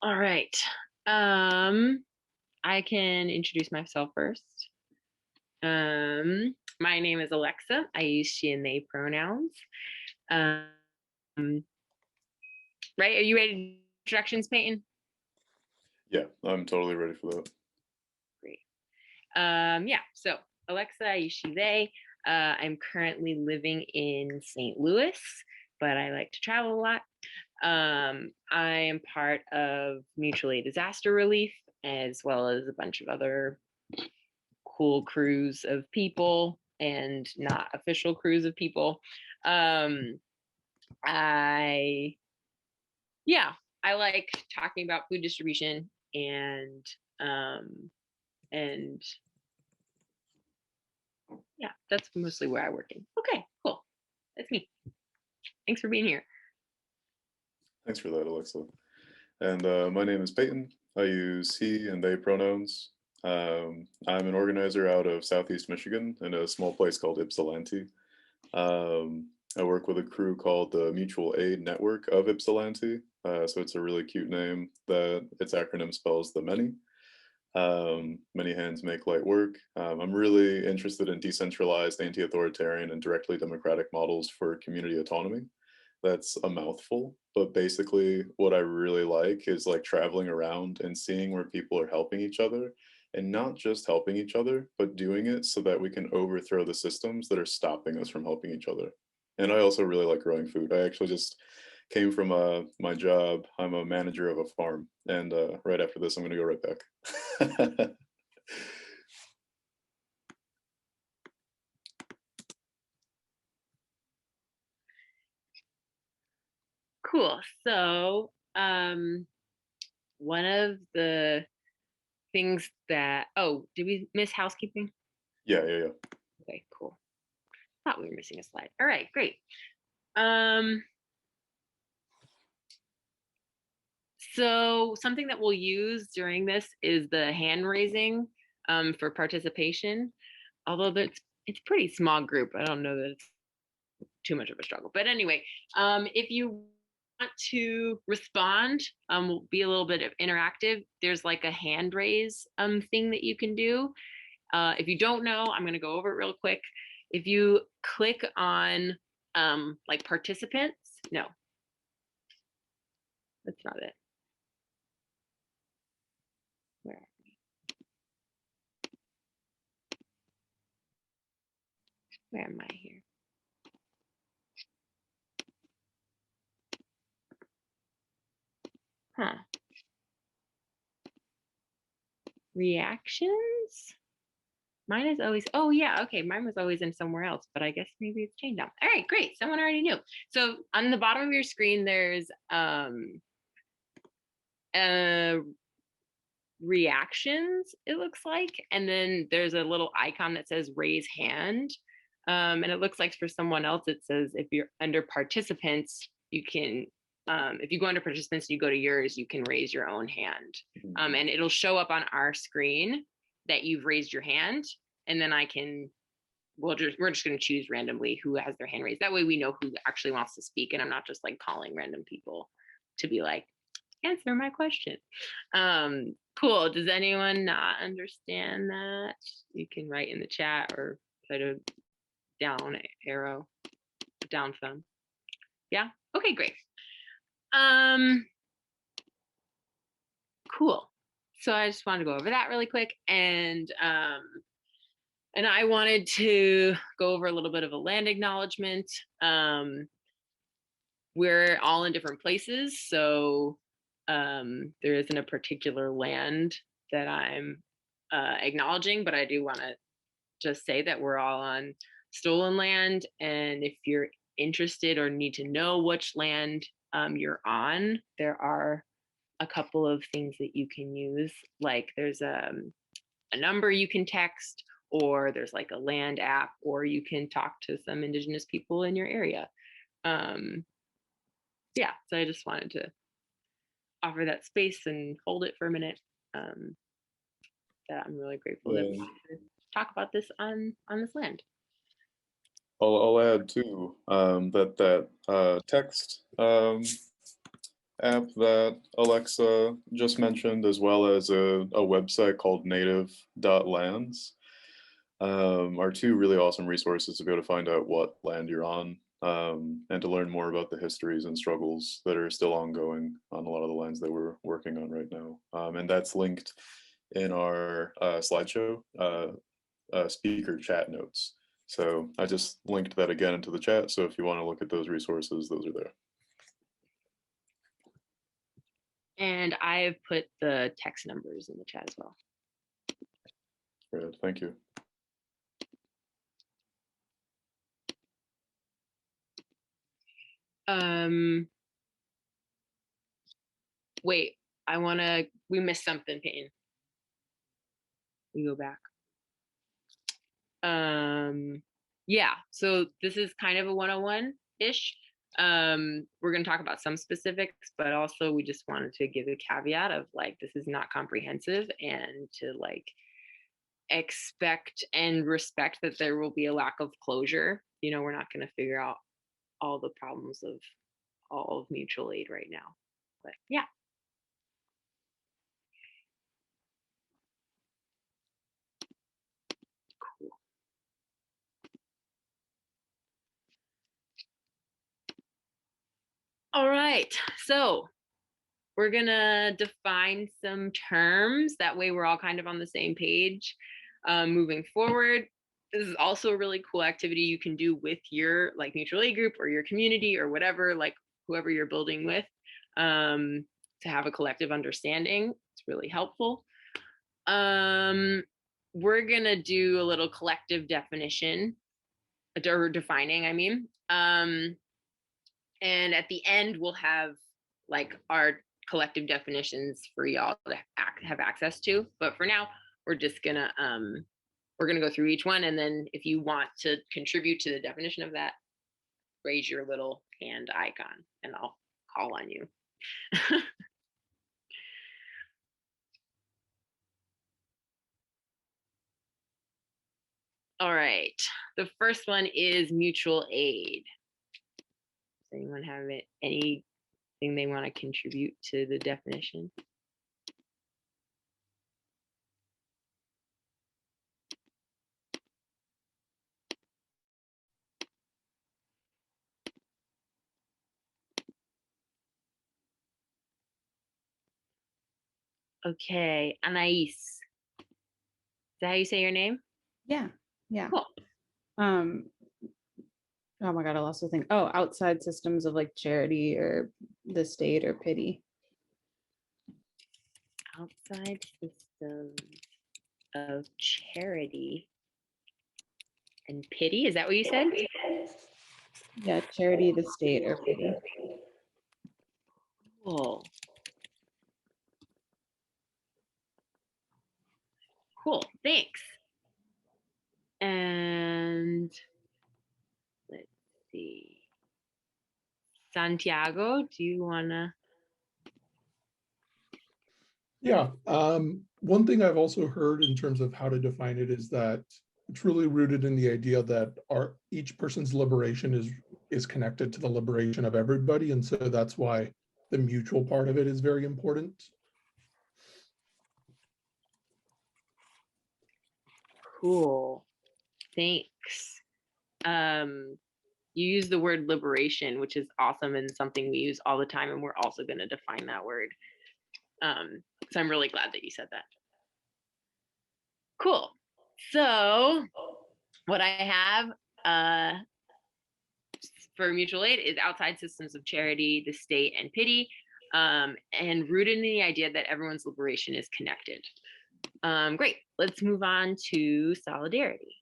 All right. I can introduce myself first. My name is Alexa. I use she and they pronouns. Um, right? Are you ready? Introductions, Peyton? Yeah, I'm totally ready for that. Great. Yeah. So Alexa, I use she they. I'm currently living in St. Louis, but I like to travel a lot. I am part of mutual aid disaster relief, as well as a bunch of other cool crews of people and not official crews of people. Um, I, yeah, I like talking about food distribution and yeah, that's mostly where I work in. Okay, cool. That's me. Thanks for being here. Thanks for that, Alexa. And my name is Peyton. I use he and they pronouns. I'm an organizer out of Southeast Michigan in a small place called Ypsilanti. I work with a crew called the Mutual Aid Network of Ypsilanti. So it's a really cute name that its acronym spells the many. Many hands make light work. I'm really interested in decentralized, anti-authoritarian, and directly democratic models for community autonomy. That's a mouthful, but basically what I really like is like traveling around and seeing where people are helping each other, and not just helping each other, but doing it so that we can overthrow the systems that are stopping us from helping each other. And I also really like growing food. I actually just came from my job. I'm a manager of a farm, and right after this, I'm going to go right back. Cool. So, one of the things that, oh, did we miss housekeeping? Yeah, yeah, yeah. Okay, cool. Thought we were missing a slide. All right, great. Um, so something that we'll use during this is the hand raising for participation. Although it's pretty small group. I don't know that it's too much of a struggle. But anyway, if you want to respond, will be a little bit of interactive. There's like a hand raise thing that you can do. If you don't know, I'm going to go over it real quick. If you click on like participants, no, that's not it. Where where am I here? Huh. Reactions? Mine is always, oh yeah, okay, mine was always in somewhere else, but I guess maybe it's changed now. All right, great. Someone already knew. So on the bottom of your screen, there's uh reactions, it looks like, and then there's a little icon that says raise hand. And it looks like for someone else, it says if you're under participants, you can if you go under participants, you go to yours, you can raise your own hand. And it'll show up on our screen that you've raised your hand, and then we're just going to choose randomly who has their hand raised. That way we know who actually wants to speak, and I'm not just like calling random people to be like, answer my question. Cool. Does anyone not understand that? You can write in the chat or put a down arrow, down thumb. Yeah. Okay, great. Cool. So I just wanted to go over that really quick, and I wanted to go over a little bit of a land acknowledgement. We're all in different places, so there isn't a particular land that I'm acknowledging, but I do want to just say that we're all on stolen land, and if you're interested or need to know which land you're on, there are a couple of things that you can use. Like there's a number you can text, or there's like a land app, or you can talk to some indigenous people in your area. Yeah, so I just wanted to offer that space and hold it for a minute. That I'm really grateful that we get to talk about this on this land. I'll add too that text app that Alexa just mentioned, as well as a website called native.lands, are two really awesome resources to be able to find out what land you're on, and to learn more about the histories and struggles that are still ongoing on a lot of the lands that we're working on right now. And that's linked in our slideshow speaker chat notes. So I just linked that again into the chat. So if you want to look at those resources, those are there. And I've put the text numbers in the chat as well. Great, thank you. Wait, we missed something, Peyton. We go back. Yeah, so this is kind of a 101-ish. We're going to talk about some specifics, but also we just wanted to give a caveat of like, this is not comprehensive, and to like expect and respect that there will be a lack of closure. You know, we're not going to figure out all the problems of all of mutual aid right now, but yeah. Cool. All right, so we're gonna define some terms. That way we're all kind of on the same page moving forward. This is also a really cool activity you can do with your like mutual aid group or your community or whatever, like whoever you're building with, to have a collective understanding. It's really helpful. We're gonna do a little collective definition, or defining, I mean. And at the end, we'll have like our collective definitions for y'all to have access to. But for now, we're just gonna go through each one, and then if you want to contribute to the definition of that, raise your little hand icon, and I'll call on you. All right. The first one is mutual aid. Does anyone have anything they want to contribute to the definition? Okay, Anais. Is that how you say your name? Yeah. Cool. Oh my God, I lost the thing. Oh, outside systems of like charity or the state or pity. Outside systems of charity and pity. Is that what you said? Yeah, charity, the state, or pity. Cool. Cool, thanks. And let's see. Santiago, do you wanna? Yeah, one thing I've also heard in terms of how to define it is that it's really rooted in the idea that each person's liberation is connected to the liberation of everybody, and so that's why the mutual part of it is very important. Cool, thanks. You use the word liberation, which is awesome and something we use all the time, and we're also going to define that word. So I'm really glad that you said that. Cool. So what I have for mutual aid is outside systems of charity, the state, and pity, and rooted in the idea that everyone's liberation is connected. Great. Let's move on to solidarity.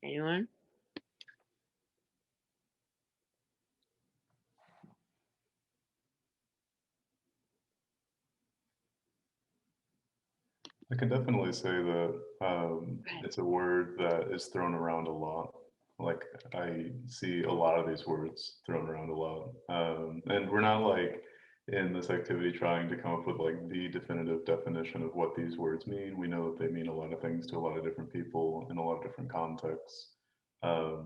Anyone? I can definitely say that it's a word that is thrown around a lot. Like I see a lot of these words thrown around a lot, and we're not like in this activity trying to come up with like the definitive definition of what these words mean. We know that they mean a lot of things to a lot of different people in a lot of different contexts. Oh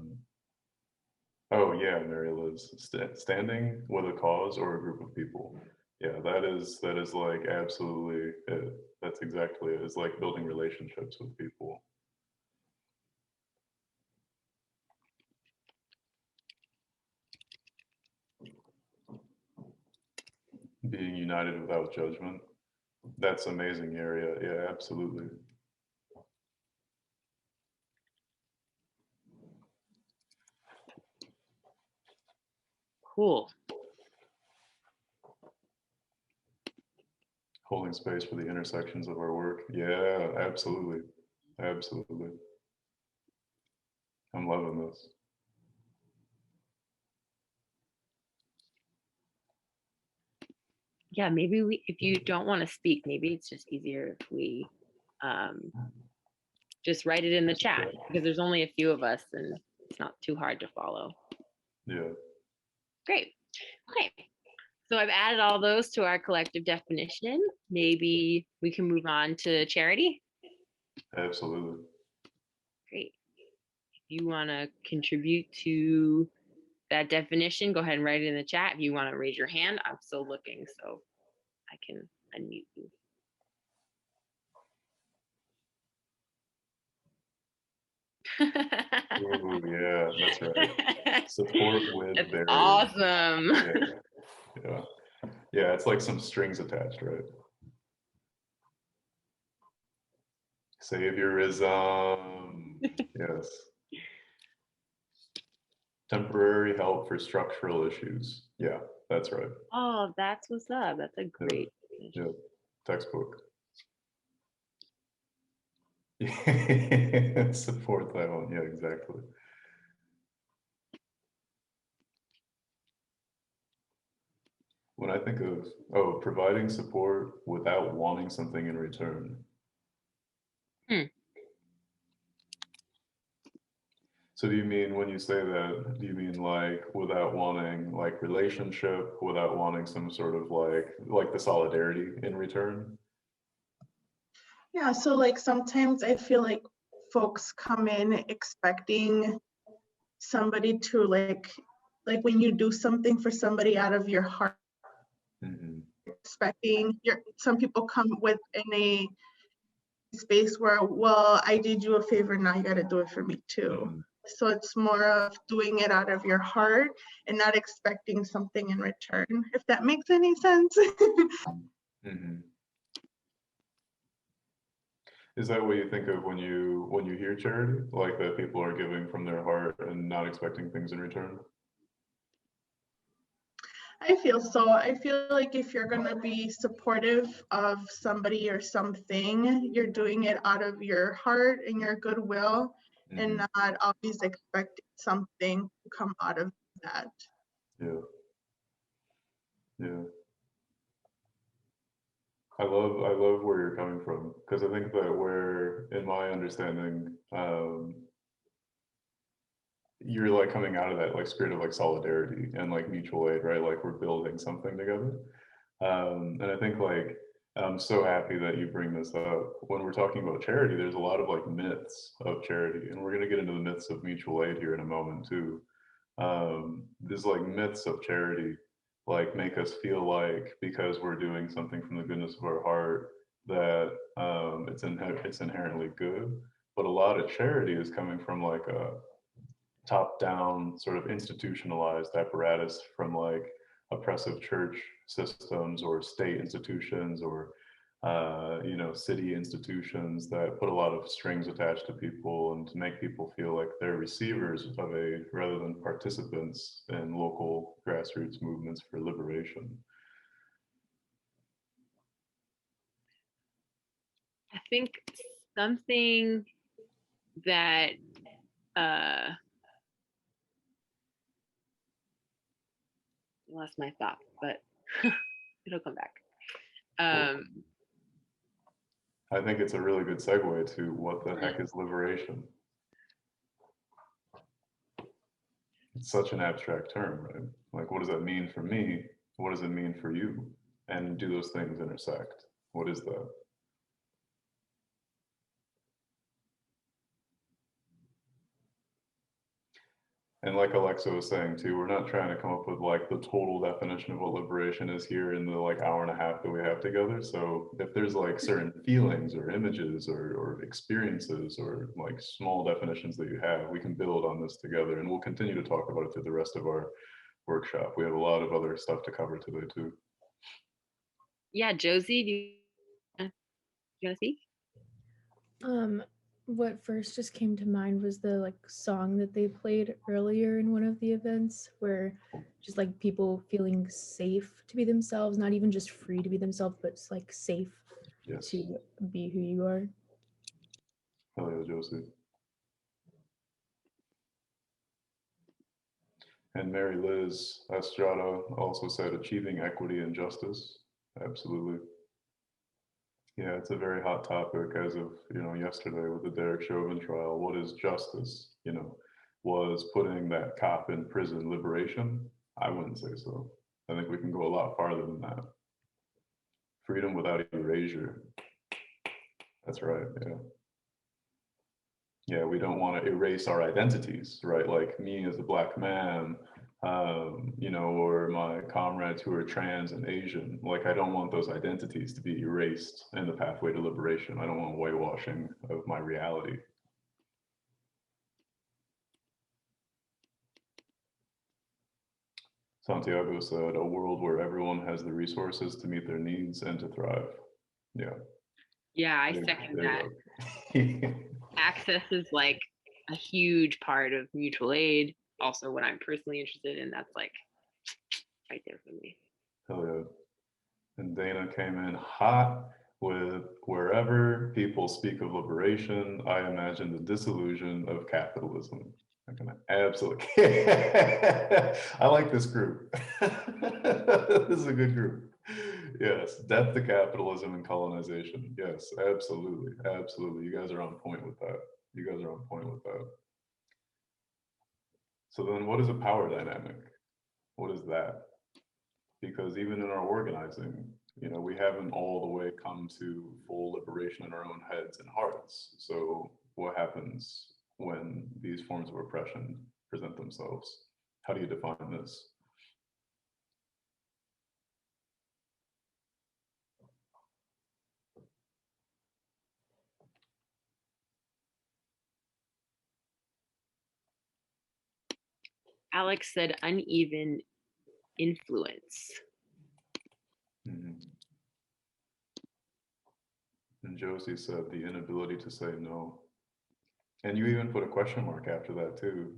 yeah, Mary Liz, standing with a cause or a group of people. Yeah, that is like absolutely it. That's exactly it. It's like building relationships with people. Being united without judgment. That's amazing area. Yeah, absolutely. Cool. Holding space for the intersections of our work. Yeah, absolutely. Absolutely. I'm loving this. Yeah, maybe if you don't want to speak, maybe it's just easier if we just write it in the chat, because there's only a few of us and it's not too hard to follow. Yeah. Great. Okay. So I've added all those to our collective definition. Maybe we can move on to charity. Absolutely. Great. If you want to contribute to that definition, go ahead and write it in the chat. If you want to raise your hand, I'm still looking, so I can unmute you. Ooh, yeah, that's right. Support with That's barriers. awesome. Yeah. Yeah, it's like some strings attached, right? Saviorism. Yes. Temporary help for structural issues. Yeah, that's right. Oh, that's what's up. That's a great. Yeah, textbook. Support that one. Yeah, exactly. When I think of, providing support without wanting something in return. So do you mean, when you say that, do you mean like without wanting like relationship, without wanting some sort of like the solidarity in return? Yeah, so like sometimes I feel like folks come in expecting somebody to like when you do something for somebody out of your heart, expecting some people come with in a space where, well, I did you a favor, now you got to do it for me too. So it's more of doing it out of your heart and not expecting something in return, if that makes any sense. Is that what you think of when you hear charity, like that people are giving from their heart and not expecting things in return? I feel so. I feel like if you're going to be supportive of somebody or something, you're doing it out of your heart and your goodwill, and not always expecting something to come out of that. Yeah. Yeah. I love where you're coming from, because I think that where, in my understanding, you're like coming out of that like spirit of like solidarity and like mutual aid, right? Like we're building something together. And I think like, I'm so happy that you bring this up. When we're talking about charity, there's a lot of like myths of charity, and we're going to get into the myths of mutual aid here in a moment too. There's like myths of charity, like make us feel like because we're doing something from the goodness of our heart that it's inherently good. But a lot of charity is coming from like a top-down sort of institutionalized apparatus from like oppressive church systems or state institutions or city institutions that put a lot of strings attached to people and to make people feel like they're receivers of aid rather than participants in local grassroots movements for liberation. I think something that lost my thought, but it'll come back. I think it's a really good segue to what the heck is liberation. It's such an abstract term, right? Like, what does that mean for me? What does it mean for you? And do those things intersect? What is that? And like Alexa was saying too, we're not trying to come up with like the total definition of what liberation is here in the like hour and a half that we have together. So if there's like certain feelings or images or experiences or like small definitions that you have, we can build on this together, and we'll continue to talk about it through the rest of our workshop. We have a lot of other stuff to cover today too. Yeah, Josie, do you want to speak? What first just came to mind was the like song that they played earlier in one of the events, where just like people feeling safe to be themselves, not even just free to be themselves, but it's like safe Yes. to be who you are. Hell yeah, Josie. And Mary Liz Estrada also said achieving equity and justice. Absolutely. Yeah, it's a very hot topic as of, yesterday with the Derek Chauvin trial. What is justice? Was putting that cop in prison liberation? I wouldn't say so. I think we can go a lot farther than that. Freedom without erasure. That's right, yeah. Yeah, we don't want to erase our identities, right? Like me as a Black man, or my comrades who are trans and Asian. Like, I don't want those identities to be erased in the pathway to liberation. I don't want whitewashing of my reality. Santiago said, a world where everyone has the resources to meet their needs and to thrive. Yeah. Yeah, I second that. Access is like a huge part of mutual aid. Also, what I'm personally interested in, that's like right there for me. Hell yeah. And Dana came in hot with wherever people speak of liberation, I imagine the disillusion of capitalism. I can absolutely. I like this group. This is a good group. Yes, death to capitalism and colonization. Yes, absolutely. Absolutely. You guys are on point with that. You guys are on point with that. So then what is a power dynamic? What is that? Because even in our organizing, we haven't all the way come to full liberation in our own heads and hearts. So what happens when these forms of oppression present themselves? How do you define this? Alex said uneven influence. Mm-hmm. And Josie said the inability to say no. And you even put a question mark after that too.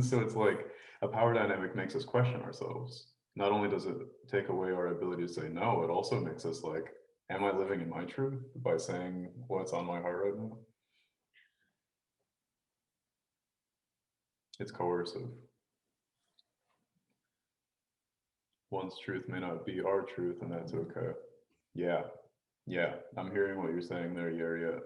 So it's like a power dynamic makes us question ourselves. Not only does it take away our ability to say no, it also makes us like, am I living in my truth by saying what's on my heart right now? It's coercive. One's truth may not be our truth, and that's okay. Yeah, I'm hearing what you're saying there, Yaria,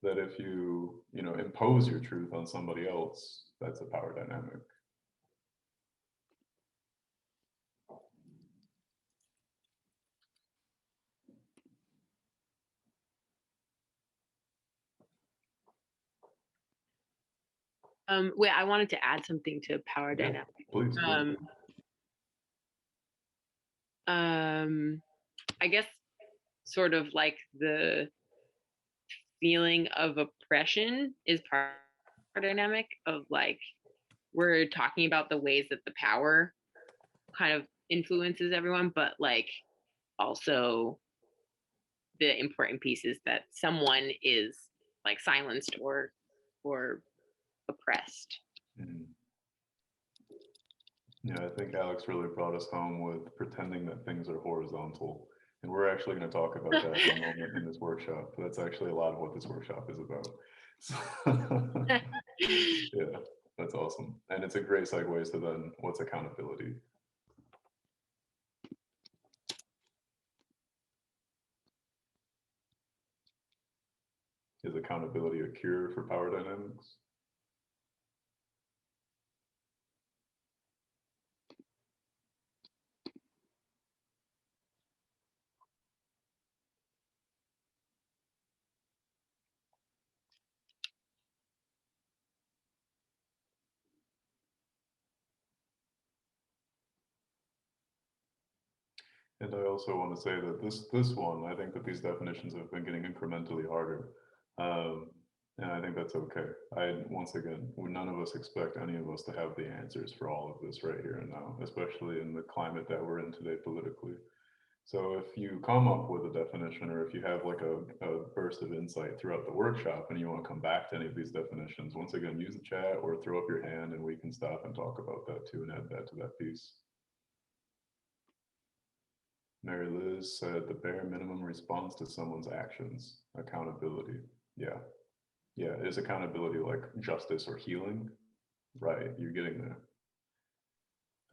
that if you, impose your truth on somebody else, that's a power dynamic. Wait, I wanted to add something to power dynamic. Please. I guess sort of like the feeling of oppression is power dynamic of like, we're talking about the ways that the power kind of influences everyone, but like also the important piece is that someone is like silenced or oppressed. Mm-hmm. Yeah, I think Alex really brought us home with pretending that things are horizontal. And we're actually going to talk about that in a moment in this workshop. That's actually a lot of what this workshop is about. So, yeah, that's awesome. And it's a great segue to then what's accountability? Is accountability a cure for power dynamics? And I also want to say that this one, I think that these definitions have been getting incrementally harder. Um, and I think that's okay. Once again, none of us expect any of us to have the answers for all of this right here and now, especially in the climate that we're in today politically. So if you come up with a definition, or if you have like a burst of insight throughout the workshop and you want to come back to any of these definitions, once again, use the chat or throw up your hand and we can stop and talk about that too and add that to that piece. Mary Liz said the bare minimum response to someone's actions, accountability. Yeah. Yeah. Is accountability like justice or healing? Right. You're getting there.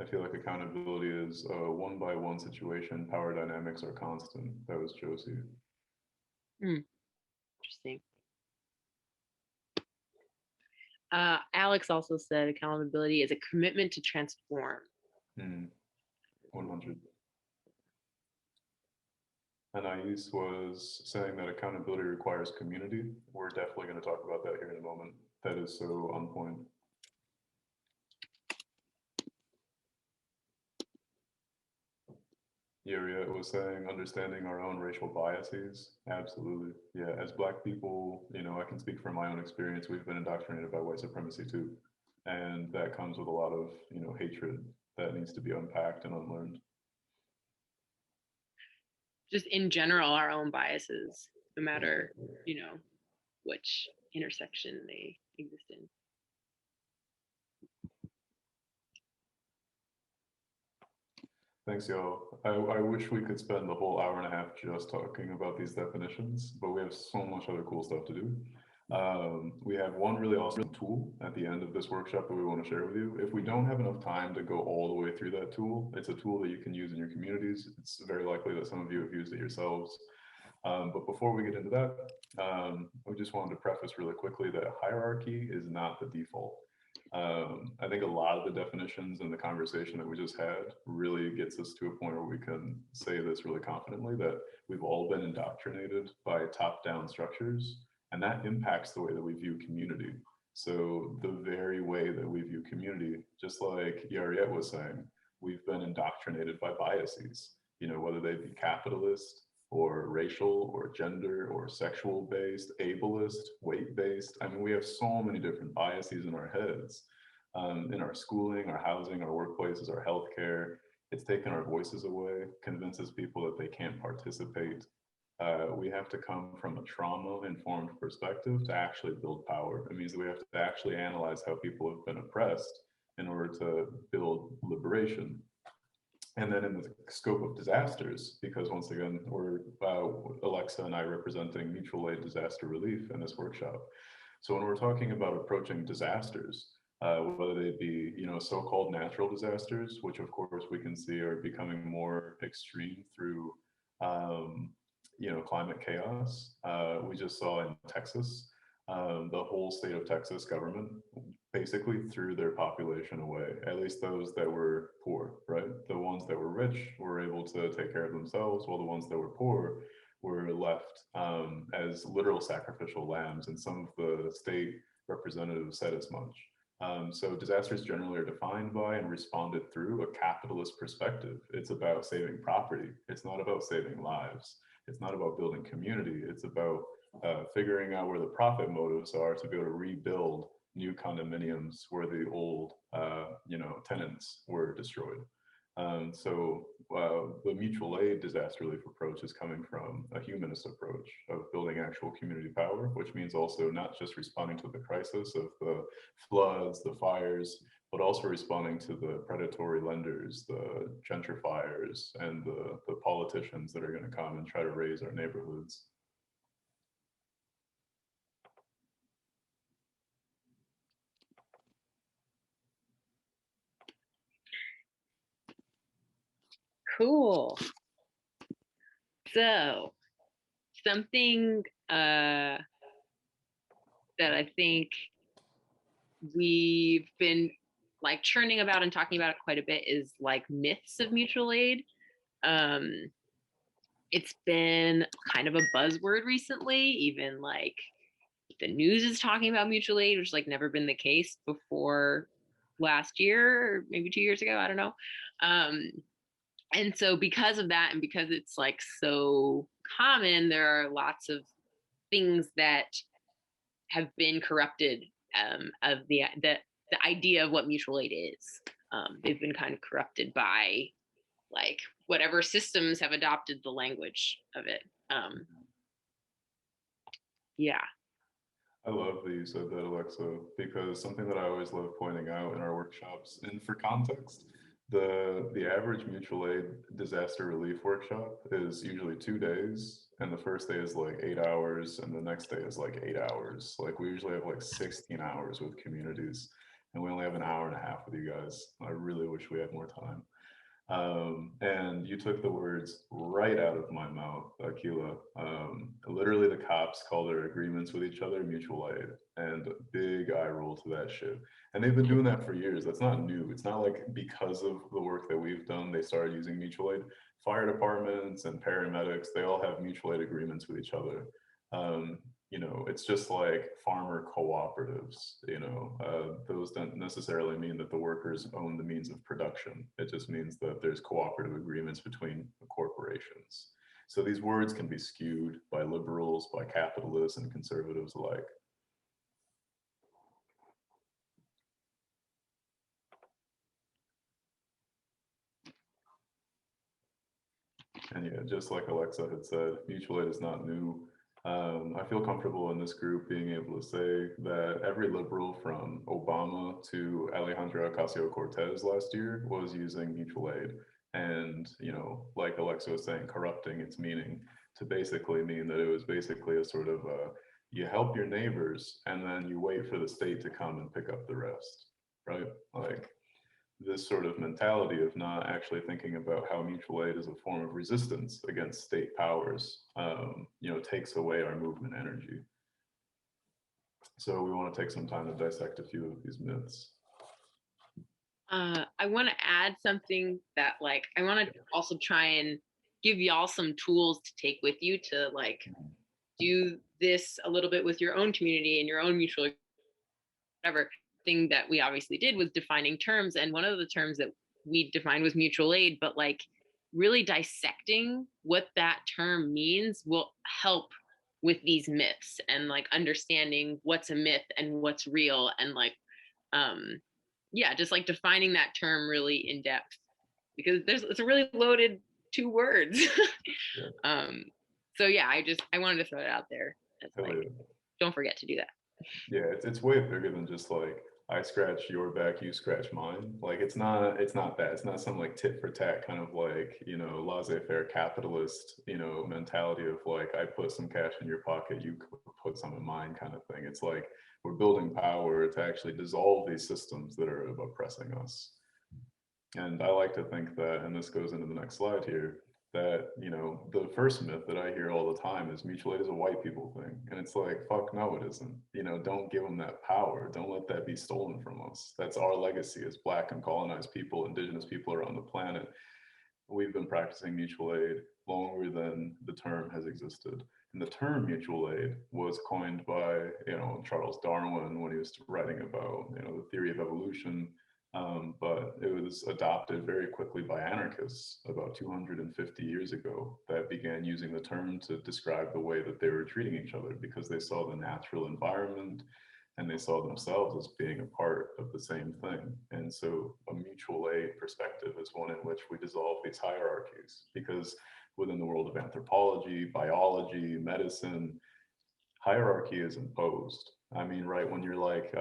I feel like accountability is a one by one situation. Power dynamics are constant. That was Josie. Interesting. Alex also said accountability is a commitment to transform. 100. Anais was saying that accountability requires community. We're definitely going to talk about that here in a moment. That is so on point. Yuriet was saying understanding our own racial biases. Absolutely. Yeah, as Black people, I can speak from my own experience. We've been indoctrinated by white supremacy too. And that comes with a lot of, hatred that needs to be unpacked and unlearned. Just in general, our own biases, no matter, which intersection they exist in. Thanks, y'all. I wish we could spend the whole hour and a half just talking about these definitions, but we have so much other cool stuff to do. We have one really awesome tool at the end of this workshop that we want to share with you. If we don't have enough time to go all the way through that tool, it's a tool that you can use in your communities. It's very likely that some of you have used it yourselves. But before we get into that, we just wanted to preface really quickly that hierarchy is not the default. I think a lot of the definitions in the conversation that we just had really gets us to a point where we can say this really confidently, that we've all been indoctrinated by top-down structures, and that impacts the way that we view community. So the very way that we view community, just like Yariette was saying, we've been indoctrinated by biases, whether they be capitalist, or racial, or gender, or sexual based, ableist, weight based. I mean, we have so many different biases in our heads, in our schooling, our housing, our workplaces, our healthcare. It's taken our voices away, convinces people that they can't participate. We have to come from a trauma-informed perspective to actually build power. It means that we have to actually analyze how people have been oppressed in order to build liberation. And then in the scope of disasters, because once again, we're Alexa and I representing mutual aid disaster relief in this workshop. So when we're talking about approaching disasters, whether they be, so-called natural disasters, which of course we can see are becoming more extreme through, climate chaos. We just saw in Texas, the whole state of Texas government basically threw their population away, at least those that were poor, right? The ones that were rich were able to take care of themselves, while the ones that were poor were left as literal sacrificial lambs, and some of the state representatives said as much. So disasters generally are defined by and responded through a capitalist perspective. It's about saving property. It's not about saving lives. It's not about building community. It's about figuring out where the profit motives are to be able to rebuild new condominiums where the old, tenants were destroyed. So the mutual aid disaster relief approach is coming from a humanist approach of building actual community power, which means also not just responding to the crisis of the floods, the fires, but also responding to the predatory lenders, the gentrifiers, and the politicians that are going to come and try to raise our neighborhoods. Cool. So something that I think we've been like churning about and talking about it quite a bit is like myths of mutual aid. It's been kind of a buzzword recently, even like the news is talking about mutual aid, which like never been the case before last year or maybe 2 years ago. I don't know. And so because of that, and because it's like so common, there are lots of things that have been corrupted, of the idea of what mutual aid is. They've been kind of corrupted by like whatever systems have adopted the language of it. Yeah. I love that you said that, Alexa, because something that I always love pointing out in our workshops, and for context, the average mutual aid disaster relief workshop is usually 2 days, and the first day is like 8 hours, and the next day is like 8 hours. Like we usually have like 16 hours with communities, and we only have an hour and a half with you guys. I really wish we had more time. And you took the words right out of my mouth, Akila. Literally, the cops call their agreements with each other mutual aid, and big eye roll to that shit. And they've been doing that for years. That's not new. It's not like because of the work that we've done, they started using mutual aid. Fire departments and paramedics, they all have mutual aid agreements with each other. You know, it's just like farmer cooperatives, you know, those don't necessarily mean that the workers own the means of production. It just means that there's cooperative agreements between the corporations. So these words can be skewed by liberals, by capitalists and conservatives alike. And yeah, just like Alexa had said, mutual aid is not new. I feel comfortable in this group being able to say that every liberal from Obama to Alejandra Ocasio-Cortez last year was using mutual aid. And, you know, like Alexa was saying, corrupting its meaning to basically mean that it was basically a sort of you help your neighbors and then you wait for the state to come and pick up the rest, right? Like this sort of mentality of not actually thinking about how mutual aid is a form of resistance against state powers, you know, takes away our movement energy. So we want to take some time to dissect a few of these myths. I want to add something that like, I want to also try and give y'all some tools to take with you to like do this a little bit with your own community and your own mutual whatever. Thing that we obviously did was defining terms, and one of the terms that we defined was mutual aid, but like really dissecting what that term means will help with these myths and like understanding what's a myth and what's real, and like yeah, just like defining that term really in depth, because it's a really loaded 2 words. Yeah. So yeah, I wanted to throw it out there. It's like, Yeah. don't forget to do that. Yeah, it's way bigger than just like I scratch your back, you scratch mine. Like it's not that. It's not some like tit for tat kind of like, you know, laissez-faire capitalist, you know, mentality of like I put some cash in your pocket, you put some in mine kind of thing. It's like we're building power to actually dissolve these systems that are oppressing us. And I like to think that, and this goes into the next slide here, that, you know, the first myth that I hear all the time is mutual aid is a white people thing. And it's like, fuck no, it isn't. You know, don't give them that power. Don't let that be stolen from us. That's our legacy as Black and colonized people, indigenous people around the planet. We've been practicing mutual aid longer than the term has existed. And the term mutual aid was coined by, you know, Charles Darwin when he was writing about, you know, the theory of evolution. But it was adopted very quickly by anarchists about 250 years ago that began using the term to describe the way that they were treating each other, because they saw the natural environment and they saw themselves as being a part of the same thing. And so a mutual aid perspective is one in which we dissolve these hierarchies, because within the world of anthropology, biology, medicine, hierarchy is imposed. I mean, right, when you're like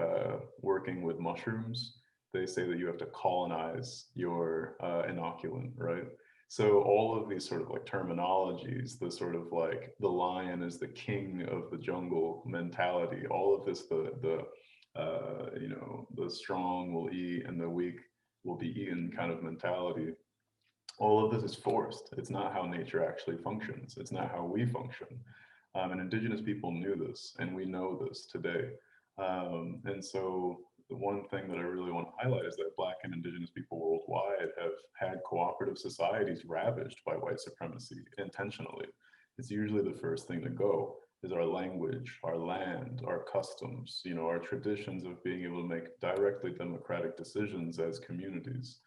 working with mushrooms, they say that you have to colonize your inoculant, right? So all of these sort of like terminologies, the sort of like the lion is the king of the jungle mentality, all of this, you know, the strong will eat and the weak will be eaten kind of mentality. All of this is forced. It's not how nature actually functions. It's not how we function. And indigenous people knew this, and we know this today. And so the one thing that I really want to highlight is that Black and indigenous people worldwide have had cooperative societies ravaged by white supremacy intentionally. It's usually the first thing to go is our language, our land, our customs, you know, our traditions of being able to make directly democratic decisions as communities.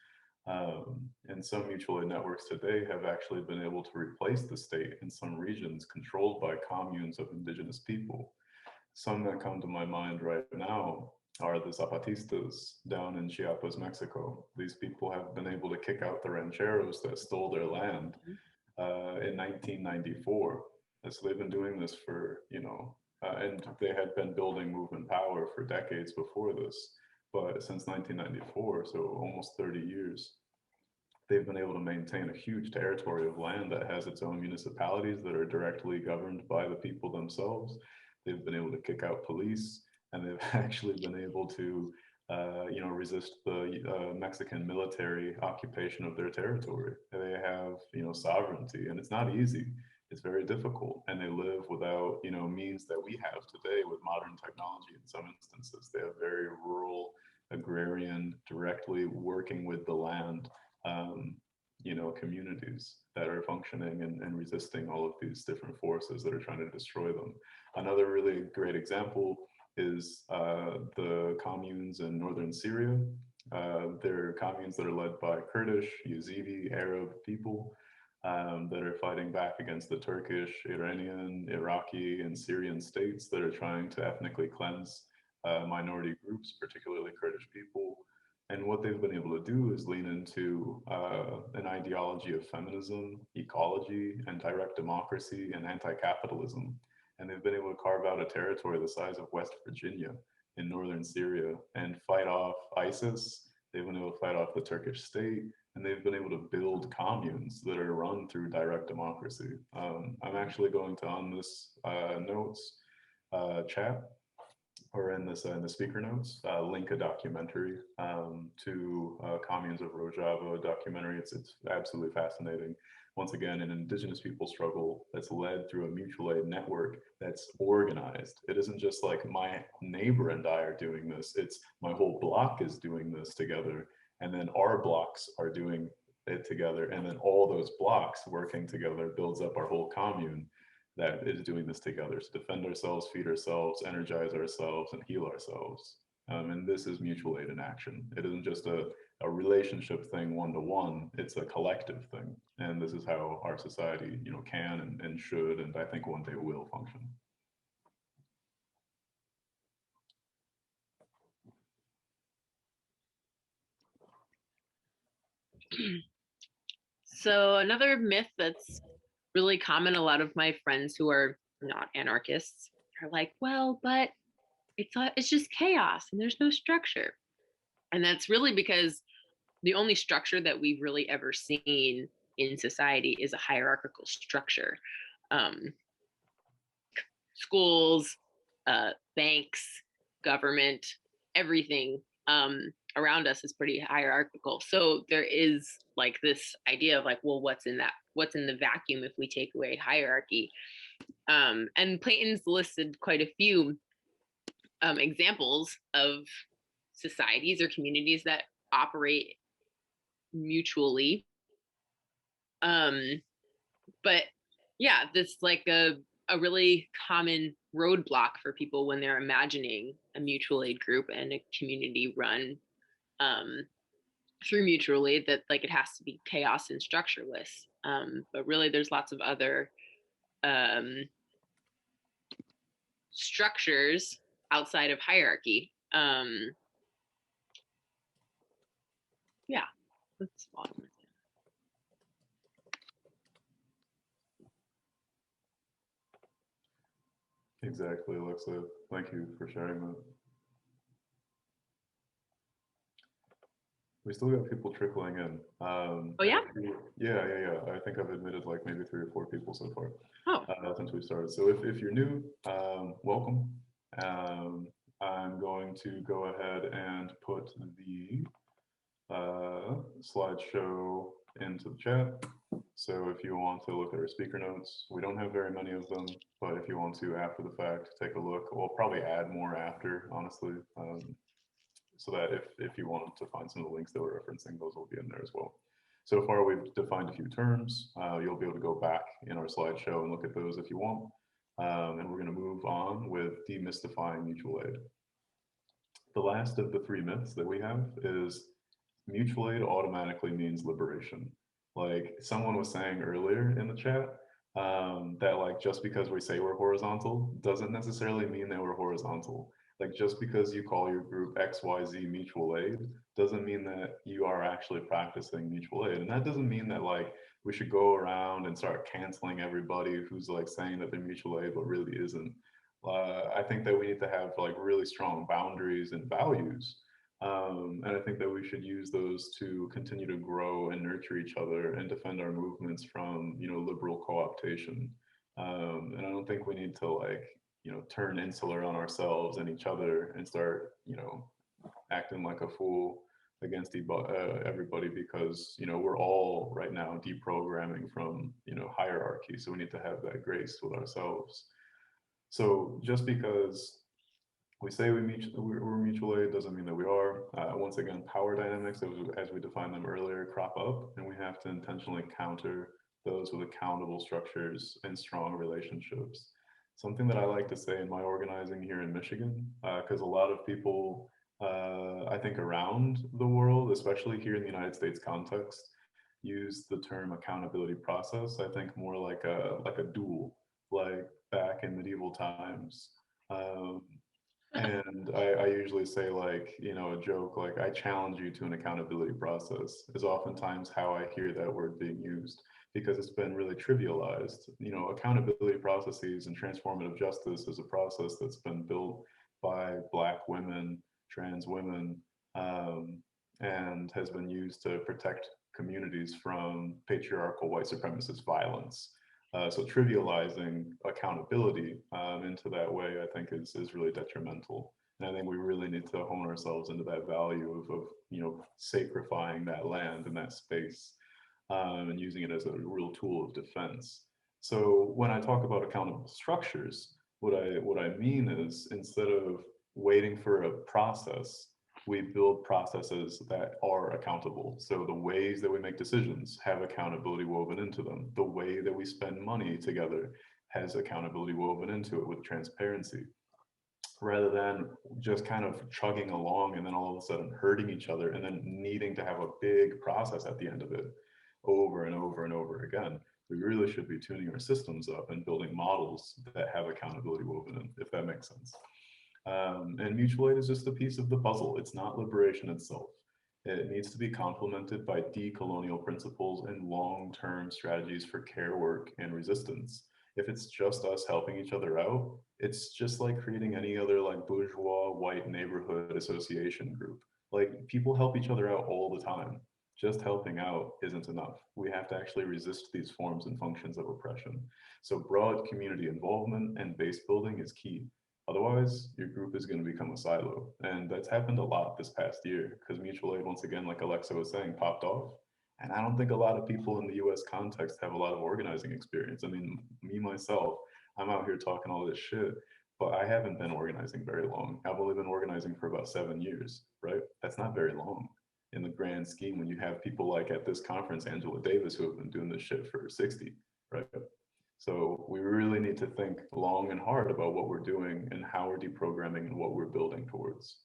And some mutual aid networks today have actually been able to replace the state in some regions controlled by communes of indigenous people. Some that come to my mind right now are the Zapatistas down in Chiapas, Mexico. These people have been able to kick out the rancheros that stole their land in 1994. And so they've been doing this for, and they had been building movement power for decades before this. But since 1994, so almost 30 years, they've been able to maintain a huge territory of land that has its own municipalities that are directly governed by the people themselves. They've been able to kick out police, and they've actually been able to, resist the Mexican military occupation of their territory. They have, sovereignty, and it's not easy. It's very difficult, and they live without, means that we have today with modern technology. In some instances, they have very rural, agrarian, directly working with the land, communities that are functioning and resisting all of these different forces that are trying to destroy them. Another really great example is the communes in northern Syria. They're communes that are led by Kurdish, Yazidi, Arab people that are fighting back against the Turkish, Iranian, Iraqi, and Syrian states that are trying to ethnically cleanse minority groups, particularly Kurdish people. And what they've been able to do is lean into an ideology of feminism, ecology, and direct democracy, and anti-capitalism. And they've been able to carve out a territory the size of West Virginia in northern Syria and fight off ISIS. They've been able to fight off the Turkish state, and they've been able to build communes that are run through direct democracy. I'm actually going to, on this notes chat, or in the speaker notes, link a documentary to Communes of Rojava documentary. It's absolutely fascinating. Once again, an indigenous people struggle that's led through a mutual aid network that's organized. It isn't just like my neighbor and I are doing this, it's my whole block is doing this together. And then our blocks are doing it together. And then all those blocks working together builds up our whole commune that is doing this together to defend ourselves, feed ourselves, energize ourselves, and heal ourselves. And this is mutual aid in action. It isn't just a relationship thing one-to-one, it's a collective thing. And this is how our society, can and should, and I think one day will function. So another myth that's really common, a lot of my friends who are not anarchists are like, well, but it's just chaos and there's no structure. And that's really because the only structure that we've really ever seen in society is a hierarchical structure. Schools, banks, government, everything around us is pretty hierarchical. So there is like this idea of like, well, what's in the vacuum if we take away hierarchy? And Clayton's listed quite a few examples of societies or communities that operate mutually. But yeah, this like a really common roadblock for people when they're imagining a mutual aid group and a community run through mutual aid, that like it has to be chaos and structureless. But really there's lots of other structures outside of hierarchy. Yeah, that's all. Exactly, Alexa. Thank you for sharing that. We still got people trickling in. Oh yeah? Yeah. I think I've admitted like maybe 3 or 4 people so far since we started. So if you're new, welcome. I'm going to go ahead and put the slideshow into the chat. So if you want to look at our speaker notes, we don't have very many of them, but if you want to after the fact, take a look. We'll probably add more after, honestly, so that if you want to find some of the links that we're referencing, those will be in there as well. So far, we've defined a few terms. You'll be able to go back in our slideshow and look at those if you want. And we're going to move on with demystifying mutual aid. The last of the 3 myths that we have is mutual aid automatically means liberation. Like someone was saying earlier in the chat, that like just because we say we're horizontal doesn't necessarily mean that we're horizontal. Like just because you call your group XYZ mutual aid doesn't mean that you are actually practicing mutual aid. And that doesn't mean that like we should go around and start canceling everybody who's like saying that they're mutual aid but really isn't. I think that we need to have like really strong boundaries and values. And I think that we should use those to continue to grow and nurture each other and defend our movements from, you know, liberal co-optation. And I don't think we need to like, you know, turn insular on ourselves and each other and start, you know, acting like a fool against everybody, because, you know, we're all right now deprogramming from, you know, hierarchy. So we need to have that grace with ourselves. So just because we say we're mutual aid doesn't mean that we are. Once again, power dynamics, as we defined them earlier, crop up, and we have to intentionally counter those with accountable structures and strong relationships. Something that I like to say in my organizing here in Michigan, because a lot of people, I think around the world, especially here in the United States context, use the term accountability process, I think more like a duel, like back in medieval times. And I usually say, like, you know, a joke, like, I challenge you to an accountability process is oftentimes how I hear that word being used, because it's been really trivialized. You know, accountability processes and transformative justice is a process that's been built by Black women, trans women, and has been used to protect communities from patriarchal white supremacist violence. So trivializing accountability into that way, I think is really detrimental. And I think we really need to hone ourselves into that value of you know, sacrificing that land and that space, and using it as a real tool of defense. So when I talk about accountable structures, what I mean is, instead of waiting for a process, we build processes that are accountable. So the ways that we make decisions have accountability woven into them. The way that we spend money together has accountability woven into it with transparency, rather than just kind of chugging along and then all of a sudden hurting each other and then needing to have a big process at the end of it over and over and over again. We really should be tuning our systems up and building models that have accountability woven in, if that makes sense. And mutual aid is just a piece of the puzzle. It's not liberation itself. It needs to be complemented by decolonial principles and long-term strategies for care work and resistance. If it's just us helping each other out, it's just like creating any other like bourgeois white neighborhood association group. Like, people help each other out all the time. Just helping out isn't enough. We have to actually resist these forms and functions of oppression. So broad community involvement and base building is key. Otherwise, your group is going to become a silo. And that's happened a lot this past year, because mutual aid, once again, like Alexa was saying, popped off. And I don't think a lot of people in the US context have a lot of organizing experience. I mean, me, myself, I'm out here talking all this shit, but I haven't been organizing very long. I've only been organizing for about 7 years, right? That's not very long in the grand scheme when you have people like at this conference, Angela Davis, who have been doing this shit for 60, right? So we really need to think long and hard about what we're doing and how we're deprogramming and what we're building towards.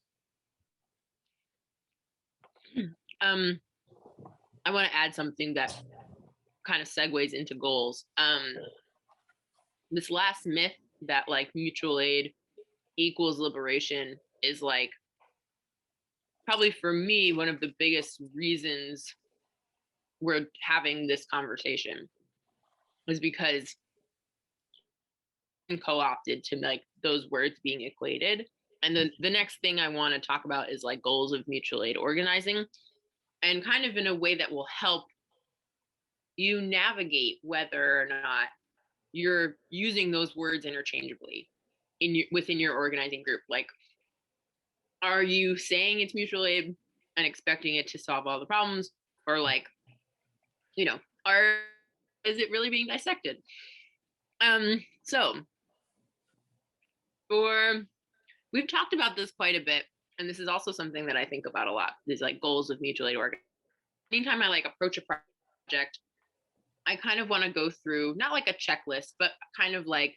I want to add something that kind of segues into goals. This last myth that like mutual aid equals liberation is like probably for me one of the biggest reasons we're having this conversation, is because I'm co-opted to like those words being equated. And then the next thing I want to talk about is like goals of mutual aid organizing, and kind of in a way that will help you navigate whether or not you're using those words interchangeably within your organizing group. Like, are you saying it's mutual aid and expecting it to solve all the problems, or like, you know, is it really being dissected? So we've talked about this quite a bit, and this is also something that I think about a lot, these like goals of mutual aid organizing. Anytime I like approach a project, I kind of want to go through not like a checklist, but kind of like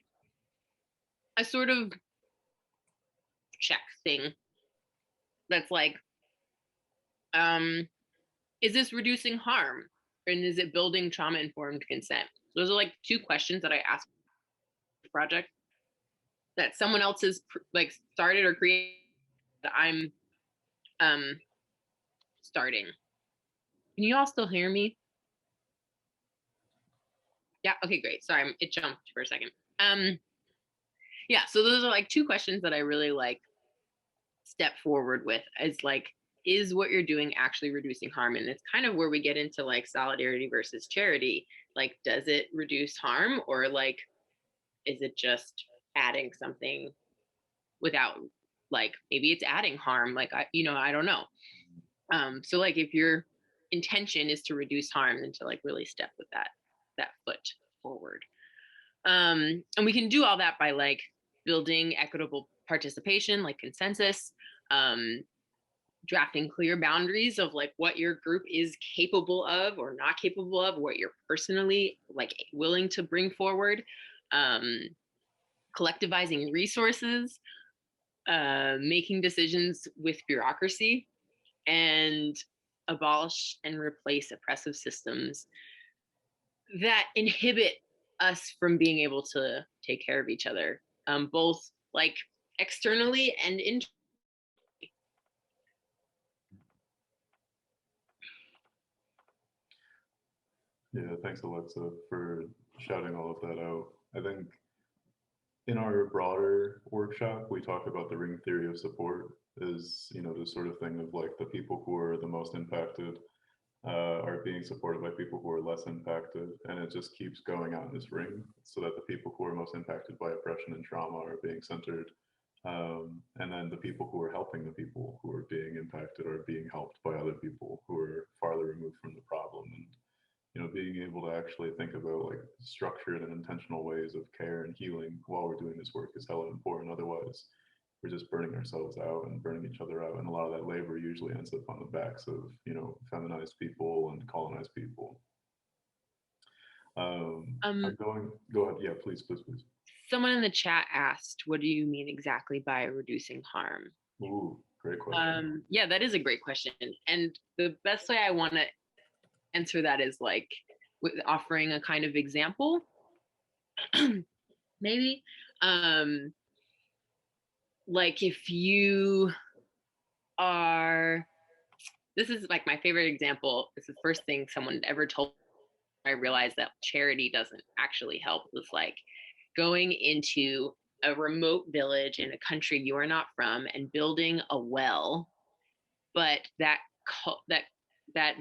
a sort of check thing that's like, is this reducing harm? And is it building trauma-informed consent? Those are like 2 questions that I asked the project that someone else has like started or created that I'm starting. Can you all still hear me? Yeah, okay, great. Sorry, it jumped for a second. Yeah, so those are like 2 questions that I really like step forward with, is like, is what you're doing actually reducing harm? And it's kind of where we get into like solidarity versus charity. Like, does it reduce harm, or like, is it just adding something without, like, maybe it's adding harm? Like, I don't know. So like, if your intention is to reduce harm, then to like really step with that foot forward. And we can do all that by like building equitable participation, like consensus, drafting clear boundaries of like what your group is capable of or not capable of, what you're personally like willing to bring forward, collectivizing resources, making decisions with bureaucracy, and abolish and replace oppressive systems that inhibit us from being able to take care of each other, both like externally and internally. Yeah, thanks, Alexa, for shouting all of that out. I think in our broader workshop, we talk about the ring theory of support is, the sort of thing of like the people who are the most impacted are being supported by people who are less impacted. And it just keeps going out in this ring so that the people who are most impacted by oppression and trauma are being centered. And then the people who are helping the people who are being impacted are being helped by other people who are farther removed from the problem. And being able to actually think about like structured and intentional ways of care and healing while we're doing this work is hella important. Otherwise, we're just burning ourselves out and burning each other out. And a lot of that labor usually ends up on the backs of, feminized people and colonized people. Go ahead. Yeah, please. Someone in the chat asked, what do you mean exactly by reducing harm? Ooh, great question. Yeah, that is a great question. And the best way I want to answer that is like with offering a kind of example. Maybe like if you are, this is like my favorite example, this is the first thing someone ever told me. I realized that charity doesn't actually help. Was like going into a remote village in a country you are not from and building a well, but that